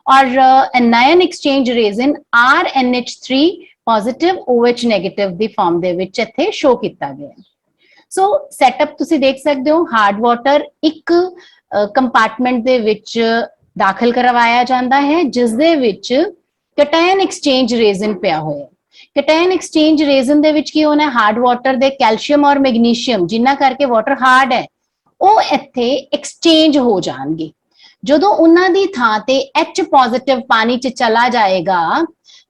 ਔਰ anion exchange resin RNH3 positive OH negative ਦੀ ਫਾਰਮ ਦੇ ਵਿੱਚ ਇੱਥੇ ਸ਼ੋ ਕੀਤਾ ਗਿਆ ਹੈ। ਸੋ ਸੈਟਅਪ ਤੁਸੀਂ ਦੇਖ ਸਕਦੇ ਹੋ, ਹਾਰਡ ਵਾਟਰ ਇੱਕ ਕੰਪਾਰਟਮੈਂਟ ਦੇ ਵਿੱਚ ਦਾਖਲ ਕਰਵਾਇਆ ਜਾਂਦਾ ਹੈ ਜਿਸ ਦੇ ਵਿੱਚ ਕਟਾਇਨ ਐਕਸਚੇਂਜ ਰੇਜ਼ਨ ਪਿਆ ਹੋਇਆ ਹੈ। ਕਟਾਇਨ ਐਕਸਚੇਂਜ ਰੇਜ਼ਨ ਦੇ ਵਿੱਚ ਕੀ ਹੋਣਾ ਹੈ, ਹਾਰਡ ਵਾਟਰ ਦੇ ਕੈਲਸ਼ੀਅਮ ਔਰ ਮੈਗਨੀਸ਼ੀਅਮ ਜਿੰਨਾ ਕਰਕੇ ਵਾਟਰ ਹਾਰਡ ਹੈ ਉਹ ਇੱਥੇ ਐਕਸਚੇਂਜ ਹੋ ਜਾਣਗੇ। ਜਦੋਂ ਉਹਨਾਂ ਦੀ ਥਾਂ ਤੇ H ਪੋਜ਼ਿਟਿਵ ਪਾਣੀ 'ਚ ਚਲਾ ਜਾਏਗਾ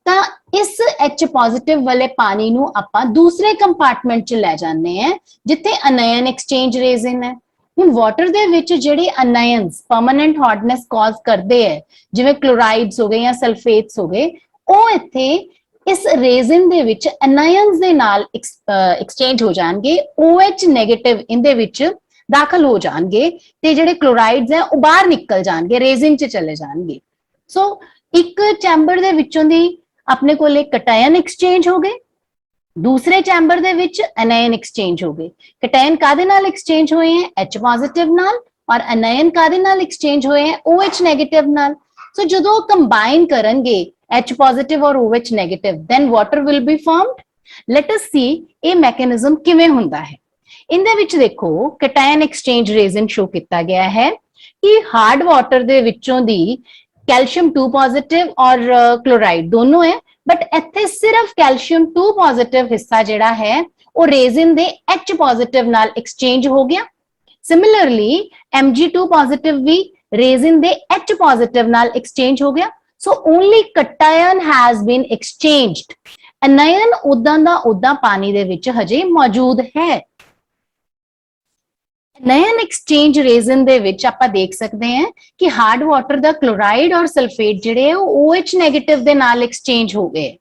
ਤਾਂ ਇਸ H ਪੋਜ਼ਿਟਿਵ ਵਾਲੇ ਪਾਣੀ ਨੂੰ ਆਪਾਂ ਦੂਸਰੇ ਕੰਪਾਰਟਮੈਂਟ 'ਚ ਲੈ ਜਾਂਦੇ ਆ ਜਿੱਥੇ ਅਨਾਇਨ ਐਕਸਚੇਂਜ ਰੇਜ਼ਨ ਹੈ। ਹੁਣ ਵਾਟਰ ਦੇ ਵਿੱਚ ਜਿਹੜੇ ਅਨਾਇਨਸ ਪਰਮਨੈਂਟ ਹਾਰਡਨੈਸ ਕਾਜ਼ ਕਰਦੇ ਹੈ ਜਿਵੇਂ ਕਲੋਰਾਈਡਸ ਹੋ ਗਏ ਜਾਂ ਸਲਫੇਟਸ ਹੋ ਗਏ, ਉਹ ਇੱਥੇ ਇਸ ਰੇਜ਼ਨ ਦੇ ਵਿੱਚ ਅਨਾਇਨਸ ਦੇ ਨਾਲ ਐਕਸਚੇਂਜ ਹੋ ਜਾਣਗੇ, OH ਨੈਗੇਟਿਵ ਇਹਦੇ ਵਿੱਚ ਦਾਖਲ ਹੋ ਜਾਣਗੇ ਤੇ ਜਿਹੜੇ ਕਲੋਰਾਈਡਸ ਹੈ ਉਹ ਬਾਹਰ ਨਿਕਲ ਜਾਣਗੇ, ਰੇਜ਼ਨ 'ਚ ਚਲੇ ਜਾਣਗੇ। ਸੋ ਇੱਕ ਚੈਂਬਰ ਦੇ ਵਿੱਚੋਂ ਦੀ ਆਪਣੇ ਕੋਲੇ ਕਟਾਇਨ ਐਕਸਚੇਂਜ ਹੋ ਗਏ, ਦੂਸਰੇ ਚੈਂਬਰ ਦੇ ਵਿੱਚ ਅਨਾਇਨ ਐਕਸਚੇਂਜ ਹੋ ਗਏ। ਕਟਾਇਨ ਕਾਦੇ ਨਾਲ ਐਕਸਚੇਂਜ ਹੋਏ ਹੈ, H ਪੋਜ਼ਿਟਿਵ ਨਾਲ, ਔਰ ਅਨਾਇਨ ਕਾਦੇ ਨਾਲ ਐਕਸਚੇਂਜ ਹੋਏ ਹੈ, OH ਨੈਗੇਟਿਵ ਨਾਲ। ਸੋ ਜਦੋਂ ਕੰਬਾਈਨ ਕਰਨਗੇ H positive or OH negative, then water will be formed. Let us see ਇਹ ਮੈਕੈਨਿਜ਼ਮ ਕਿਵੇਂ ਹੁੰਦਾ ਹੈ। ਇਹਦੇ ਵਿੱਚ ਦੇਖੋ ਕਟਾਇਨ ਐਕਸਚੇਂਜ ਰੇਜ਼ਨ ਸ਼ੋ ਕੀਤਾ ਗਿਆ ਹੈ ਕਿ ਹਾਰਡ ਵਾਟਰ ਦੇ ਵਿੱਚੋਂ ਦੀ ਕੈਲਸ਼ੀਅਮ 2 ਪੋਜ਼ਿਟਿਵ ਔਰ ਕਲੋਰਾਈਡ ਦੋਨੋਂ ਹੈ, ਬਟ ਇੱਥੇ ਸਿਰਫ ਕੈਲਸ਼ੀਅਮ 2 ਪੋਜ਼ਿਟਿਵ ਹਿੱਸਾ ਜਿਹੜਾ ਹੈ ਉਹ ਰੇਜ਼ਨ ਦੇ H ਪੋਜ਼ਿਟਿਵ ਨਾਲ ਐਕਸਚੇਂਜ ਹੋ ਗਿਆ। ਸਿਮਿਲਰਲੀ Mg2 ਪੋਜ਼ਿਟਿਵ ਵੀ ਰੇਜ਼ਨ ਦੇ H ਪੋਜ਼ਿਟਿਵ ਨਾਲ ਐਕਸਚੇਂਜ ਹੋ ਗਿਆ। So only cation has been exchanged. Anion ਉਦਾਂ ਦਾ ਉਦਾਂ ਪਾਣੀ ਦੇ ਵਿੱਚ ਹਜੇ ਮੌਜੂਦ ਹੈ। anion exchange resin ਦੇ ਵਿੱਚ ਆਪਾਂ ਦੇਖ ਸਕਦੇ ਹਾਂ ਕਿ ਹਾਰਡ ਵਾਟਰ ਦਾ ਕਲੋਰਾਈਡ ਔਰ ਸਲਫੇਟ ਜਿਹੜੇ ਉਹ OH ਨੈਗੇਟਿਵ ਦੇ ਨਾਲ ਐਕਸਚੇਂਜ ਹੋ ਗਏ।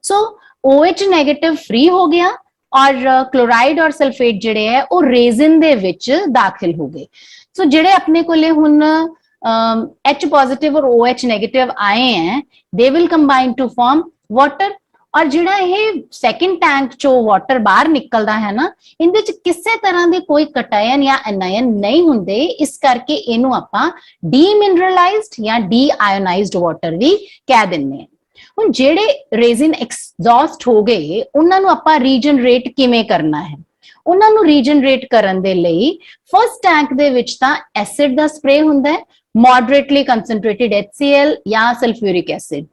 ਸੋ OH ਨੈਗੇਟਿਵ ਫ੍ਰੀ ਹੋ ਗਿਆ ਔਰ ਕਲੋਰਾਈਡ ਔਰ ਸਲਫੇਟ ਜਿਹੜੇ ਹੈ ਉਹ ਰੇਜ਼ਨ ਦੇ ਵਿੱਚ ਦਾਖਲ ਹੋ ਗਏ। ਸੋ ਜਿਹੜੇ ਆਪਣੇ ਕੋਲੇ ਹੁਣ H positive और OH negative आए हैं, they will combine to form water। और ਜਿਹੜਾ ਇਹ ਸੈਕਿੰਡ ਟੈਂਕ ਚੋਂ ਵਾਟਰ ਬਾਹਰ ਨਿਕਲਦਾ ਹੈ ਨਾ, ਇਹਦੇ ਚ ਕਿਸੇ ਤਰ੍ਹਾਂ ਦੇ ਕੋਈ ਕਟਾਇਨ ਜਾਂ ਅਨਾਇਨ ਨਹੀਂ ਹੁੰਦੇ, ਇਸ ਕਰਕੇ ਇਹਨੂੰ ਆਪਾਂ ਡੀਮਿਨਰਲਾਈਜ਼ਡ ਜਾਂ ਡੀਆਇਓਨਾਈਜ਼ਡ ਵਾਟਰ ਵੀ ਕਹਿ ਦਿੰਦੇ ਹਾਂ। ਹੁਣ ਜਿਹੜੇ ਰੇਜ਼ਨ ਐਗਜ਼ੌਸਟ ਹੋ ਗਏ ਉਹਨਾਂ ਨੂੰ ਆਪਾਂ ਰੀਜਨਰੇਟ ਕਿਵੇਂ ਕਰਨਾ ਹੈ? ਉਹਨਾਂ ਨੂੰ ਰੀਜਨਰੇਟ ਕਰਨ ਦੇ ਲਈ ਫਸਟ ਟੈਂਕ ਦੇ ਵਿੱਚ ਤਾਂ ਐਸਿਡ ਦਾ ਸਪਰੇ ਹੁੰਦਾ ਹੈ, moderately concentrated HCl ਜਾਂ ਸਲਫਿਊਰਿਕ ਐਸਿਡ।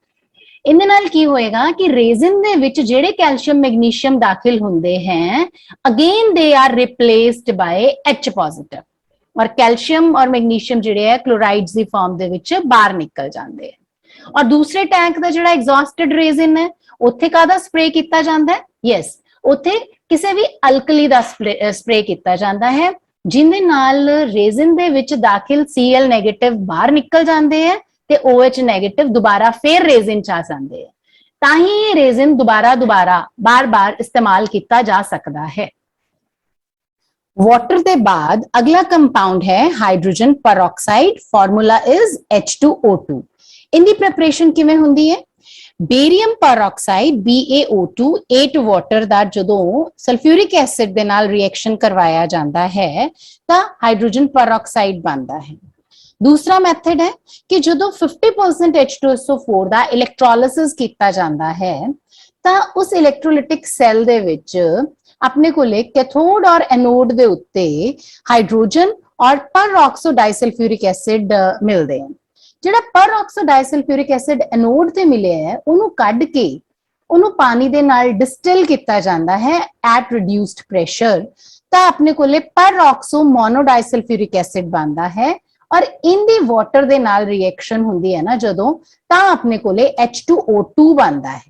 ਇਹਦੇ ਨਾਲ ਕੀ ਹੋਏਗਾ ਕਿ ਰੇਜ਼ਨ ਦੇ ਵਿੱਚ ਜਿਹੜੇ ਕੈਲਸ਼ੀਅਮ ਮੈਗਨੀਸ਼ੀਅਮ ਦਾਖਲ ਹੁੰਦੇ ਹੈ, again they are replaced by H positive ਔਰ ਕੈਲਸ਼ੀਅਮ ਔਰ ਮੈਗਨੀਸ਼ੀਅਮ ਜਿਹੜੇ ਹੈ ਕਲੋਰਾਈਡਸ ਦੀ ਫਾਰਮ ਦੇ ਵਿੱਚ ਬਾਹਰ ਨਿਕਲ ਜਾਂਦੇ ਹੈ। ਔਰ ਦੂਸਰੇ ਟੈਂਕ ਦਾ ਜਿਹੜਾ ਐਗਜ਼ੌਸਟਡ ਰੇਜ਼ਨ ਹੈ ਉੱਥੇ ਕਾਹਦਾ ਸਪਰੇ ਕੀਤਾ ਜਾਂਦਾ ਹੈ? ਯੈਸ, ਉੱਥੇ ਕਿਸੇ ਵੀ ਅਲਕਲੀ ਦਾ ਸਪਰੇ ਕੀਤਾ ਜਾਂਦਾ ਹੈ ਜਿਹਦੇ ਨਾਲ ਰੇਜ਼ਨ ਦੇ ਵਿੱਚ ਦਾਖਲ Cl ਨੈਗੇਟਿਵ ਬਾਹਰ ਨਿਕਲ ਜਾਂਦੇ ਹੈ ਤੇ OH ਨੈਗੇਟਿਵ ਦੁਬਾਰਾ ਫੇਰ ਰੇਜ਼ਨ ਚ ਆ ਜਾਂਦੇ ਹੈ। ਤਾਂ ਹੀ ਇਹ ਰੇਜ਼ਨ ਦੁਬਾਰਾ ਬਾਰ-ਬਾਰ ਇਸਤੇਮਾਲ ਕੀਤਾ ਜਾ ਸਕਦਾ ਹੈ। ਵਾਟਰ ਦੇ ਬਾਅਦ ਅਗਲਾ ਕੰਪਾਊਂਡ ਹੈ hydrogen peroxide. Formula is H2O2। ਇਹਦੀ ਪ੍ਰੈਪਰੇਸ਼ਨ ਕਿਵੇਂ ਹੁੰਦੀ ਹੈ? ਬੇਰੀਅਮ ਪੈਰੋਕਸਾਈਡ BaO2 8 ਵਾਟਰ ਦਾ ਜਦੋਂ ਸਲਫਿਊਰਿਕ ਐਸਿਡ ਦੇ ਨਾਲ ਰਿਐਕਸ਼ਨ ਕਰਵਾਇਆ ਜਾਂਦਾ ਹੈ ਤਾਂ ਹਾਈਡਰੋਜਨ ਪੈਰੋਕਸਾਈਡ ਬਣਦਾ ਹੈ। दूसरा मैथड है कि जो 50% H2SO4 ਦਾ ਇਲੈਕਟ੍ਰੋਲਿਸਿਸ ਕੀਤਾ ਜਾਂਦਾ ਹੈ ਤਾਂ ਉਸ ਇਲੈਕਟ੍ਰੋਲਿਟਿਕ ਸੈੱਲ ਦੇ ਵਿੱਚ ਆਪਣੇ ਕੋਲੇ ਕੈਥੋਡ ਔਰ ਐਨੋਡ ਦੇ ਉੱਤੇ ਹਾਈਡਰੋਜਨ ਔਰ ਪਰਆਕਸੋ ਡਾਈਸਲਫਿਊਰਿਕ ਐਸਿਡ ਮਿਲਦੇ ਹਨ। ਜਿਹੜਾ ਪਰਆਕਸੋ ਡਾਈਸਲਫਿਊਰਿਕ ਐਸਿਡ ਐਨੋਡ ਤੇ ਮਿਲਿਆ ਹੈ ਉਹਨੂੰ ਕੱਢ ਕੇ ਉਹਨੂੰ ਪਾਣੀ ਦੇ ਨਾਲ ਡਿਸਟਿਲ ਕੀਤਾ ਜਾਂਦਾ ਹੈ ਐਟ ਰਿਡਿਊਸਡ ਪ੍ਰੈਸ਼ਰ, ਤਾਂ ਆਪਣੇ ਕੋਲੇ ਪਰਆਕਸੋ ਮੋਨੋਡਾਈਸਲਫਿਊਰਿਕ ਐਸਿਡ ਬਣਦਾ ਹੈ ਔਰ ਇਨਦੀ ਵਾਟਰ ਦੇ ਨਾਲ ਰਿਐਕਸ਼ਨ ਹੁੰਦੀ ਹੈ ਨਾ ਜਦੋਂ, ਤਾਂ ਆਪਣੇ ਕੋਲੇ H2O2 ਬਣਦਾ ਹੈ।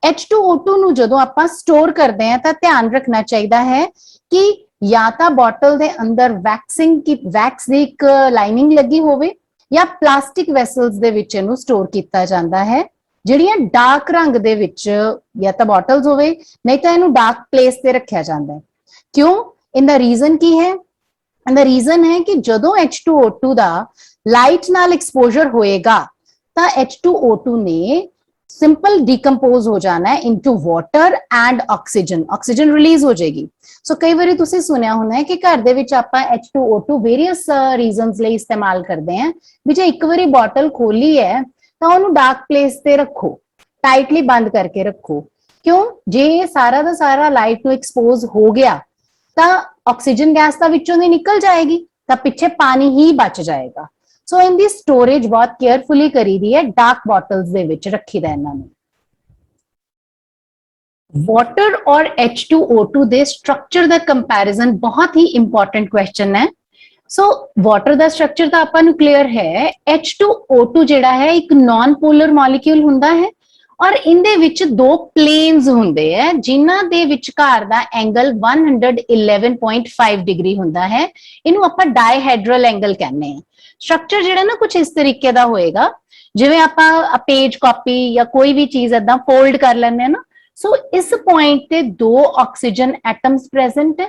H2O2 ਨੂੰ ਜਦੋਂ ਆਪਾਂ ਸਟੋਰ ਕਰਦੇ ਹਾਂ ਤਾਂ ਧਿਆਨ ਰੱਖਣਾ ਚਾਹੀਦਾ ਹੈ ਕਿ ਜਾਂ ਤਾਂ ਬੋਟਲ ਦੇ ਅੰਦਰ ਵੈਕਸ ਦੀ ਇੱਕ ਲਾਈਨਿੰਗ ਲੱਗੀ ਹੋਵੇ ਜਾਂ ਪਲਾਸਟਿਕ ਵੈਸਲਸ ਦੇ ਵਿੱਚ ਇਹਨੂੰ ਸਟੋਰ ਕੀਤਾ ਜਾਂਦਾ ਹੈ, ਜਿਹੜੀਆਂ ਡਾਰਕ ਰੰਗ ਦੇ ਵਿੱਚ ਜਾਂ ਤਾਂ ਬੋਟਲਸ ਹੋਵੇ ਨਹੀਂ ਤਾਂ ਇਹਨੂੰ ਡਾਰਕ ਪਲੇਸ ਤੇ ਰੱਖਿਆ ਜਾਂਦਾ ਹੈ। ਕਿਉਂ? ਇਹਦਾ ਰੀਜ਼ਨ ਕੀ ਹੈ? ਇਹਦਾ ਰੀਜ਼ਨ ਹੈ ਕਿ ਜਦੋਂ H2O2 ਦਾ ਲਾਈਟ ਨਾਲ ਐਕਸਪੋਜ਼ਰ ਹੋਏਗਾ ਤਾਂ H2O2 ਨੇ ਸਿੰਪਲ ਡੀਕੰਪੋਜ਼ ਹੋ ਜਾਣਾ ਹੈ into water and oxygen release ਹੋ ਜਾਏਗੀ। ਸੋ ਕਈ ਵਾਰੀ ਤੁਸੀਂ ਸੁਣਿਆ ਹੋਣਾ ਹੈ ਕਿ ਘਰ ਦੇ ਵਿੱਚ ਆਪਾਂ H2O2 ਵੇਰੀਅਸ ਰੀਜ਼ਨਸ ਲਈ ਇਸਤੇਮਾਲ ਕਰਦੇ ਹਾਂ, ਵੀ ਜੇ ਇੱਕ ਵਾਰੀ ਬੋਟਲ ਖੋਲੀ ਹੈ ਤਾਂ ਉਹਨੂੰ ਡਾਰਕ ਪਲੇਸ ਤੇ ਰੱਖੋ, ਟਾਈਟਲੀ ਬੰਦ ਕਰਕੇ ਰੱਖੋ। ਕਿਉਂ? ਜੇ ਸਾਰਾ ਦਾ ਸਾਰਾ ਲਾਈਟ ਨੂੰ ਐਕਸਪੋਜ਼ ਹੋ ਗਿਆ ਤਾਂ ਆਕਸੀਜਨ ਗੈਸ ਤਾਂ ਵਿੱਚੋਂ ਦੀ ਨਿਕਲ ਜਾਏਗੀ ਤਾਂ ਪਿੱਛੇ ਪਾਣੀ ਹੀ ਬਚ ਜਾਏਗਾ। ਸੋ ਇਹਦੀ ਸਟੋਰੇਜ ਬਹੁਤ ਕੇਅਰਫੁਲੀ ਕਰੀਦੀ ਹੈ, ਡਾਰਕ ਬੋਟਲਸ ਦੇ ਵਿੱਚ ਰੱਖੀਦਾ ਇਹਨਾਂ ਨੂੰ। ਵਾਟਰ ਔਰ H2O2 ਦੇ ਸਟਰਕਚਰ ਦਾ ਕੰਪੈਰੀਜ਼ਨ ਬਹੁਤ ਹੀ ਇੰਪੋਰਟੈਂਟ ਕੁਐਸਚਨ ਹੈ। ਸੋ ਵਾਟਰ ਦਾ ਸਟਰਕਚਰ ਤਾਂ ਆਪਾਂ ਨੂੰ ਕਲੀਅਰ ਹੈ। H2O2 ਜਿਹੜਾ ਹੈ ਇੱਕ ਨਾਨ ਪੋਲਰ ਮੋਲੀਕਿਊਲ ਹੁੰਦਾ ਹੈ ਔਰ ਇਹਦੇ ਵਿੱਚ ਦੋ ਪਲੇਨਸ ਹੁੰਦੇ ਹੈ ਜਿਨ੍ਹਾਂ ਦੇ ਵਿਚਕਾਰ ਦਾ ਐਂਗਲ 111.5 ਡਿਗਰੀ ਹੁੰਦਾ ਹੈ। ਇਹਨੂੰ ਆਪਾਂ ਡਾਇਹੈਡਰਲ ਐਂਗਲ ਕਹਿੰਦੇ ਹਾਂ। ਸਟਰਕਚਰ ਜਿਹੜਾ ਨਾ ਕੁਝ ਇਸ ਤਰੀਕੇ ਦਾ ਹੋਏਗਾ, ਜਿਵੇਂ ਆਪਾਂ ਪੇਜ ਕਾਪੀ ਜਾਂ ਕੋਈ ਵੀ ਚੀਜ਼ ਏਦਾਂ ਫੋਲਡ ਕਰ ਲੈਂਦੇ ਹਾਂ ਨਾ, ਸੋ ਇਸ ਪੁਆਇੰਟ ਤੇ ਦੋ ਆਕਸੀਜਨ ਐਟਮਸ ਪ੍ਰੈਜ਼ੈਂਟ ਹੈ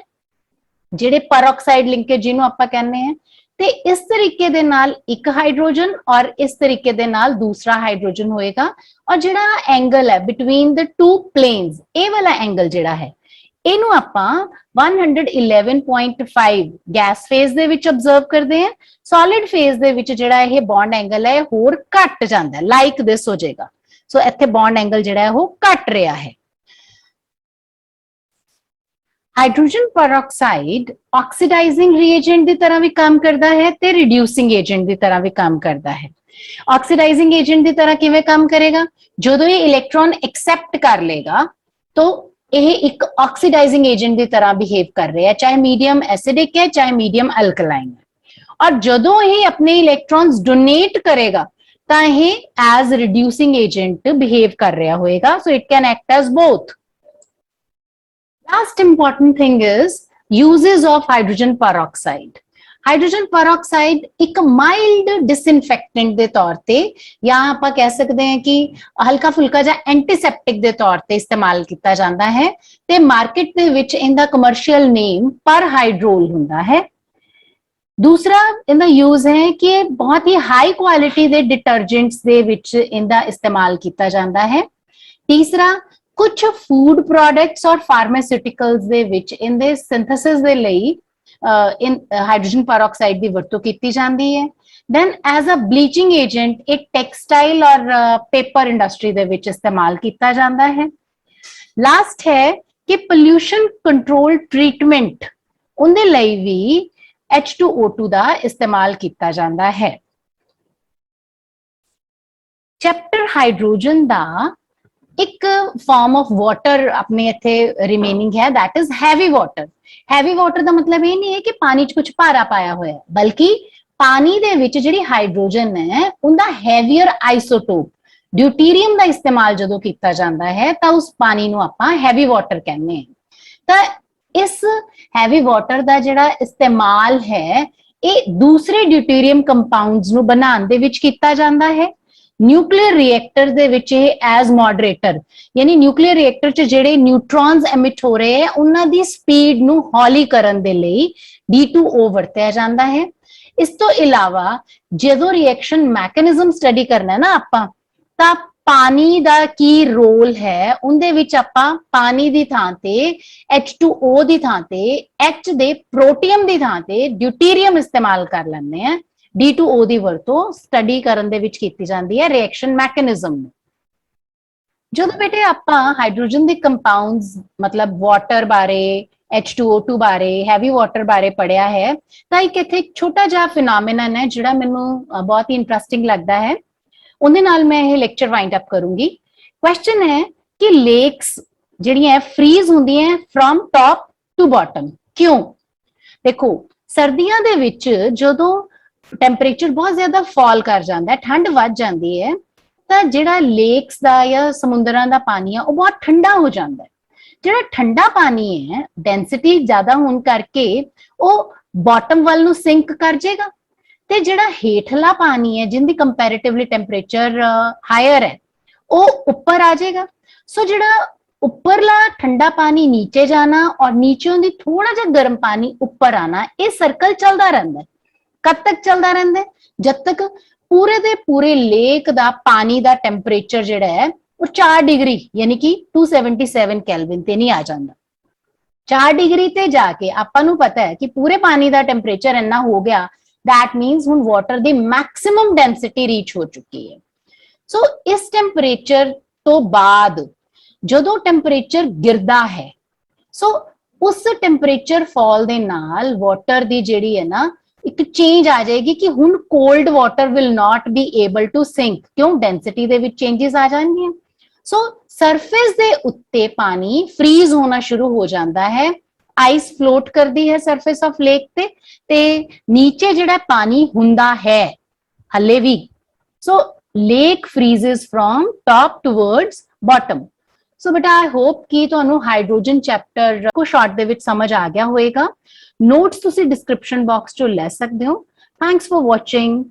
ਜਿਹੜੇ ਪਰਆਕਸਾਈਡ ਲਿੰਕੇਜ ਜਿਹਨੂੰ ਆਪਾਂ ਕਹਿੰਦੇ ਹਾਂ, ਤੇ ਇਸ ਤਰੀਕੇ ਦੇ ਨਾਲ ਇੱਕ ਹਾਈਡਰੋਜਨ ਔਰ ਇਸ ਤਰੀਕੇ ਦੇ ਨਾਲ ਦੂਸਰਾ ਹਾਈਡਰੋਜਨ ਹੋਏਗਾ ਔਰ ਜਿਹੜਾ ਐਂਗਲ ਹੈ ਬਿਟਵੀਨ ਦ ਟੂ ਪਲੇਨਸ, ਇਹ ਵਾਲਾ ਐਂਗਲ ਜਿਹੜਾ ਹੈ ਇਹਨੂੰ ਆਪਾਂ 111.5 ਗੈਸ ਫੇਜ਼ ਦੇ ਵਿੱਚ ਅਬਜ਼ਰਵ ਕਰਦੇ ਹਾਂ। ਸੋਲਿਡ ਫੇਜ਼ ਦੇ ਵਿੱਚ ਜਿਹੜਾ ਇਹ ਬੌਂਡ ਐਂਗਲ ਹੈ ਹੋਰ ਘਟ ਜਾਂਦਾ ਹੈ, ਲਾਈਕ ਦਿਸ ਹੋ ਜਾਏਗਾ। ਸੋ ਇੱਥੇ ਬੌਂਡ ਐਂਗਲ ਜਿਹੜਾ ਹੈ ਉਹ ਘਟ ਰਿਹਾ ਹੈ। ਹਾਈਡਰੋਜਨ ਪਰਆਕਸਾਈਡ ਆਕਸੀਡਾਈਜ਼ਿੰਗ ਰੀਏਜੈਂਟ ਦੀ ਤਰ੍ਹਾਂ ਵੀ ਕੰਮ ਕਰਦਾ ਹੈ ਤੇ ਰਿਡਿਊਸਿੰਗ ਏਜੰਟ ਦੀ ਤਰ੍ਹਾਂ ਵੀ ਕੰਮ ਕਰਦਾ ਹੈ। ਆਕਸੀਡਾਈਜ਼ਿੰਗ ਏਜੰਟ ਦੀ ਤਰ੍ਹਾਂ ਕਿਵੇਂ ਕੰਮ ਕਰੇਗਾ? ਜਦੋਂ ਇਹ ਇਲੈਕਟ੍ਰੋਨ ਐਕਸੈਪਟ ਕਰ ਲੇਗਾ ਤਾਂ ਇਹ ਇੱਕ ਆਕਸੀਡਾਈਜ਼ਿੰਗ ਏਜੰਟ ਦੀ ਤਰ੍ਹਾਂ ਬਿਹੇਵ ਕਰ ਰਿਹਾ ਹੈ, ਚਾਹੇ ਮੀਡੀਅਮ ਐਸਿਡਿਕ ਹੈ ਚਾਹੇ ਮੀਡੀਅਮ ਅਲਕਲਾਈਨ ਹੈ। ਔਰ ਜਦੋਂ ਇਹ ਆਪਣੇ ਇਲੈਕਟ੍ਰॉन्स ਡੋਨੇਟ ਕਰੇਗਾ ਤਾਂ ਇਹ ਐਜ਼ ਰਿਡਿਊਸਿੰਗ ਏਜੰਟ ਬਿਹੇਵ ਕਰ ਰਿਹਾ ਹੋਏਗਾ। So it can act as both. Last important thing is uses of hydrogen peroxide. Hydrogen peroxide ਇੱਕ ਮਾਈਲਡ ਡਿਸਇਨਫੈਕਟੈਂਟ ਦੇ ਤੌਰ ਤੇ ਜਾਂ ਆਪਾਂ ਕਹਿ ਸਕਦੇ ਹਾਂ ਕਿ ਹਲਕਾ ਫੁਲਕਾ ਜਾਂ ਐਂਟੀਸੈਪਟਿਕ ਦੇ ਤੌਰ ਤੇ ਇਸਤੇਮਾਲ ਕੀਤਾ ਜਾਂਦਾ ਹੈ ਤੇ ਮਾਰਕੀਟ ਦੇ ਵਿੱਚ ਇਹਦਾ ਕਮਰਸ਼ੀਅਲ ਨੇਮ ਪਰਹਾਈਡਰੋਲ ਹੁੰਦਾ ਹੈ। ਦੂਸਰਾ ਇਹਦਾ ਯੂਜ਼ ਹੈ ਕਿ ਬਹੁਤ ਹੀ ਹਾਈ ਕੁਆਲਿਟੀ ਦੇ ਡਿਟਰਜੈਂਟਸ ਦੇ ਵਿੱਚ ਇਹਦਾ ਇਸਤੇਮਾਲ ਕੀਤਾ ਜਾਂਦਾ ਹੈ। ਤੀਸਰਾ ਕੁਝ ਫੂਡ ਪ੍ਰੋਡਕਟਸ ਔਰ ਫਾਰਮਾਸਿਊਟੀਕਲਸ ਦੇ ਵਿੱਚ ਇਹਦੇ ਸਿੰਥੇਸਿਸ ਦੇ ਲਈ ਹਾਈਡਰੋਜਨ ਪਰਆਕਸਾਈਡ ਦੀ ਵਰਤੋਂ ਕੀਤੀ ਜਾਂਦੀ ਹੈ। Then as a bleaching agent ਇਹ ਟੈਕਸਟਾਈਲ ਔਰ ਪੇਪਰ ਇੰਡਸਟਰੀ ਦੇ ਵਿੱਚ ਇਸਤੇਮਾਲ ਕੀਤਾ ਜਾਂਦਾ ਹੈ। ਲਾਸਟ ਹੈ ਕਿ ਪੋਲਿਊਸ਼ਨ ਕੰਟਰੋਲ ਟ੍ਰੀਟਮੈਂਟ ਉਹਦੇ ਲਈ ਵੀ H2O2 ਦਾ ਇਸਤੇਮਾਲ ਕੀਤਾ ਜਾਂਦਾ ਹੈ। ਚੈਪਟਰ ਹਾਈਡਰੋਜਨ ਦਾ ਇੱਕ ਫਾਰਮ ਆਫ ਵਾਟਰ ਆਪਣੇ ਇੱਥੇ ਰਿਮੇਨਿੰਗ ਹੈ, that is heavy water। Heavy water ਦਾ ਮਤਲਬ ਇਹ ਨਹੀਂ ਹੈ ਕਿ ਪਾਣੀ 'ਚ ਕੁਝ ਭਾਰਾ ਪਾਇਆ ਹੋਇਆ, ਬਲਕਿ ਪਾਣੀ ਦੇ ਵਿੱਚ ਜਿਹੜੀ ਹਾਈਡਰੋਜਨ ਹੈ ਉਹਦਾ ਹੈਵੀਅਰ ਆਈਸੋਟੋਪ ਡਿਊਟੀਰੀਅਮ ਦਾ ਇਸਤੇਮਾਲ ਜਦੋਂ ਕੀਤਾ ਜਾਂਦਾ ਹੈ ਤਾਂ ਉਸ ਪਾਣੀ ਨੂੰ ਆਪਾਂ ਹੈਵੀ ਵਾਟਰ ਕਹਿੰਦੇ ਹਾਂ। ਤਾਂ ਇਸ ਹੈਵੀ ਵਾਟਰ ਦਾ ਜਿਹੜਾ ਇਸਤੇਮਾਲ ਹੈ ਇਹ ਦੂਸਰੇ ਡਿਊਟੀਰੀਅਮ ਕੰਪਾਊਂਡਸ ਨੂੰ ਬਣਾਉਣ ਦੇ ਵਿੱਚ ਕੀਤਾ ਜਾਂਦਾ ਹੈ। ਨਿਊਕਲੀਅਰ ਰਿਐਕਟਰ ਦੇ ਵਿੱਚ ਇਹ ਐਜ਼ ਮੋਡਰੇਟਰ, ਯਾਨੀ ਨਿਊਕਲੀਅਰ ਰਿਐਕਟਰ 'ਚ ਜਿਹੜੇ ਨਿਊਟਰॉन्स ਐਮਿਟ ਹੋ ਰਹੇ ਹੈ ਉਹਨਾਂ ਦੀ ਸਪੀਡ ਨੂੰ ਹੌਲੀ ਕਰਨ ਦੇ ਲਈ D2O ਵਰਤਿਆ ਜਾਂਦਾ ਹੈ। ਇਸ ਤੋਂ ਇਲਾਵਾ ਜਦੋਂ ਰਿਐਕਸ਼ਨ ਮੈਕੈਨਿਜ਼ਮ ਸਟੱਡੀ ਕਰਨਾ ਨਾ ਆਪਾਂ, ਤਾਂ ਪਾਣੀ ਦਾ ਕੀ ਰੋਲ ਹੈ ਉਹਦੇ ਵਿੱਚ ਆਪਾਂ ਪਾਣੀ ਦੀ ਥਾਂ ਤੇ H2O ਦੀ ਥਾਂ ਤੇ H ਦੇ ਪ੍ਰੋਟੀਅਮ ਦੀ ਥਾਂ ਤੇ ਡਿਊਟੀਰੀਅਮ ਇਸਤੇਮਾਲ ਕਰ ਲੈਂਦੇ ਆ, D2O ਦੀ ਵਰਤੋਂ ਸਟੱਡੀ ਕਰਨ ਦੇ ਵਿੱਚ ਕੀਤੀ ਜਾਂਦੀ ਹੈ ਰਿਐਕਸ਼ਨ ਮੈਕੈਨਿਜ਼ਮ ਨੂੰ। ਜਦੋਂ ਬੇਟੇ ਆਪਾਂ ਹਾਈਡਰੋਜਨ ਦੇ ਕੰਪਾਊਂਡਸ ਮਤਲਬ ਵਾਟਰ ਬਾਰੇ H2O2 ਬਾਰੇ ਹੈਵੀ ਵਾਟਰ ਬਾਰੇ ਪੜਿਆ ਹੈ ਤਾਂ ਇੱਕ ਛੋਟਾ ਜਿਹਾ ਫਿਨੋਮੇਨਨ ਹੈ ਜਿਹੜਾ ਮੈਨੂੰ ਬਹੁਤ ਹੀ ਇੰਟਰਸਟਿੰਗ ਲੱਗਦਾ ਹੈ, ਉਹਦੇ ਨਾਲ ਮੈਂ ਇਹ ਲੈਕਚਰ ਵਾਈਂਡ ਅਪ ਕਰੂੰਗੀ। ਕੁਐਸਚਨ ਹੈ ਕਿ ਲੇਕਸ ਜਿਹੜੀਆਂ ਫਰੀਜ਼ ਹੁੰਦੀਆਂ ਫਰਮ ਟੌਪ ਟੂ ਬਾਟਮ, ਕਿਉਂ? ਦੇਖੋ ਸਰਦੀਆਂ ਦੇ ਵਿੱਚ ਜਦੋਂ ਟੈਂਪਰੇਚਰ ਬਹੁਤ ਜ਼ਿਆਦਾ ਫਾਲ ਕਰ ਜਾਂਦਾ ਹੈ, ਠੰਡ ਵੱਧ ਜਾਂਦੀ ਹੈ, ਤਾਂ ਜਿਹੜਾ ਲੇਕਸ ਦਾ ਜਾਂ ਸਮੁੰਦਰਾਂ ਦਾ ਪਾਣੀ ਆ ਉਹ ਬਹੁਤ ਠੰਡਾ ਹੋ ਜਾਂਦਾ ਹੈ। ਜਿਹੜਾ ਠੰਡਾ ਪਾਣੀ ਹੈ ਡੈਂਸਿਟੀ ਜ਼ਿਆਦਾ ਹੋਣ ਕਰਕੇ ਉਹ ਬਾਟਮ ਵੱਲ ਨੂੰ ਸਿੰਕ ਕਰ ਜਾਏਗਾ, ਤੇ ਜਿਹੜਾ ਹੇਠਲਾ ਪਾਣੀ ਹੈ ਜਿੰਦੀ ਕੰਪੈਰੀਟਿਵਲੀ ਟੈਂਪਰੇਚਰ ਹਾਇਰ ਹੈ ਉਹ ਉੱਪਰ ਆ ਜਾਏਗਾ। ਸੋ ਜਿਹੜਾ ਉੱਪਰਲਾ ਠੰਡਾ ਪਾਣੀ ਨੀਚੇ ਜਾਣਾ ਔਰ ਨੀਚੋਂ ਦੀ ਥੋੜਾ ਜਿਹਾ ਗਰਮ ਪਾਣੀ ਉੱਪਰ ਆਣਾ, ਇਹ ਸਰਕਲ ਚੱਲਦਾ ਰਹਿੰਦਾ ਹੈ। ਕਦ ਤੱਕ ਚੱਲਦਾ ਰਹਿੰਦਾ ਹੈ? ਜਦ ਤੱਕ ਪੂਰੇ ਦੇ ਪੂਰੇ ਲੇਕ ਦਾ ਪਾਣੀ ਦਾ ਟੈਂਪਰੇਚਰ ਜਿਹੜਾ ਹੈ ਉਹ 4 ਡਿਗਰੀ ਯਾਨੀ ਕਿ 277 ਕੈਲਵਿਨ ਤੇ ਨਹੀਂ ਆ ਜਾਂਦਾ। 4 ਡਿਗਰੀ ਤੇ ਜਾ ਕੇ ਆਪਾਂ ਨੂੰ ਪਤਾ ਹੈ ਕਿ ਪੂਰੇ ਪਾਣੀ ਦਾ ਟੈਂਪਰੇਚਰ ਇੰਨਾ ਹੋ ਗਿਆ, that means ਹੁਣ ਵਾਟਰ ਦੀ ਮੈਕਸਿਮਮ ਡੈਂਸਿਟੀ ਰੀਚ ਹੋ ਚੁੱਕੀ ਹੈ। ਸੋ ਇਸ ਟੈਂਪਰੇਚਰ ਤੋਂ ਬਾਅਦ ਜਦੋਂ ਟੈਂਪਰੇਚਰ ਗਿਰਦਾ ਹੈ, ਸੋ ਉਸ ਟੈਂਪਰੇਚਰ ਫਾਲ ਦੇ ਨਾਲ ਵਾਟਰ ਦੀ ਜਿਹੜੀ ਹੈ ਨਾ ਇੱਕ ਚੇਂਜ ਆ ਜਾਏਗੀ ਕਿ ਹੁਣ cold water will not be able to sink, ਕਿਉਂ? ਡੈਂਸਿਟੀ ਦੇ ਵਿੱਚ ਚੇਂਜਸ ਆ ਜਾਣਗੀਆਂ। ਸੋ ਸਰਫੇਸ ਦੇ ਉੱਤੇ ਪਾਣੀ ਫਰੀਜ਼ ਹੋਣਾ ਸ਼ੁਰੂ ਹੋ ਜਾਂਦਾ ਹੈ, ਆਈਸ ਫਲੋਟ ਕਰਦੀ ਹੈ ਸਰਫੇਸ ਆਫ ਲੇਕ ਤੇ ਨੀਚੇ ਜਿਹੜਾ ਪਾਣੀ ਹੁੰਦਾ ਹੈ ਹੱਲੇ ਵੀ, so lake freezes from top towards bottom। So ਬੇਟਾ ਆਈ ਹੋਪ ਕਿ ਤੁਹਾਨੂੰ ਹਾਈਡਰੋਜਨ ਚੈਪਟਰ ਕੁਝ ਸ਼ਾਰਟ ਦੇ ਵਿੱਚ ਸਮਝ ਆ ਗਿਆ ਹੋਵੇਗਾ। ਨੋਟਸ ਤੁਸੀਂ ਡਿਸਕ੍ਰਿਪਸ਼ਨ ਬਾਕਸ ਚੋਂ ਲੈ ਸਕਦੇ ਹੋ। Thanks for watching.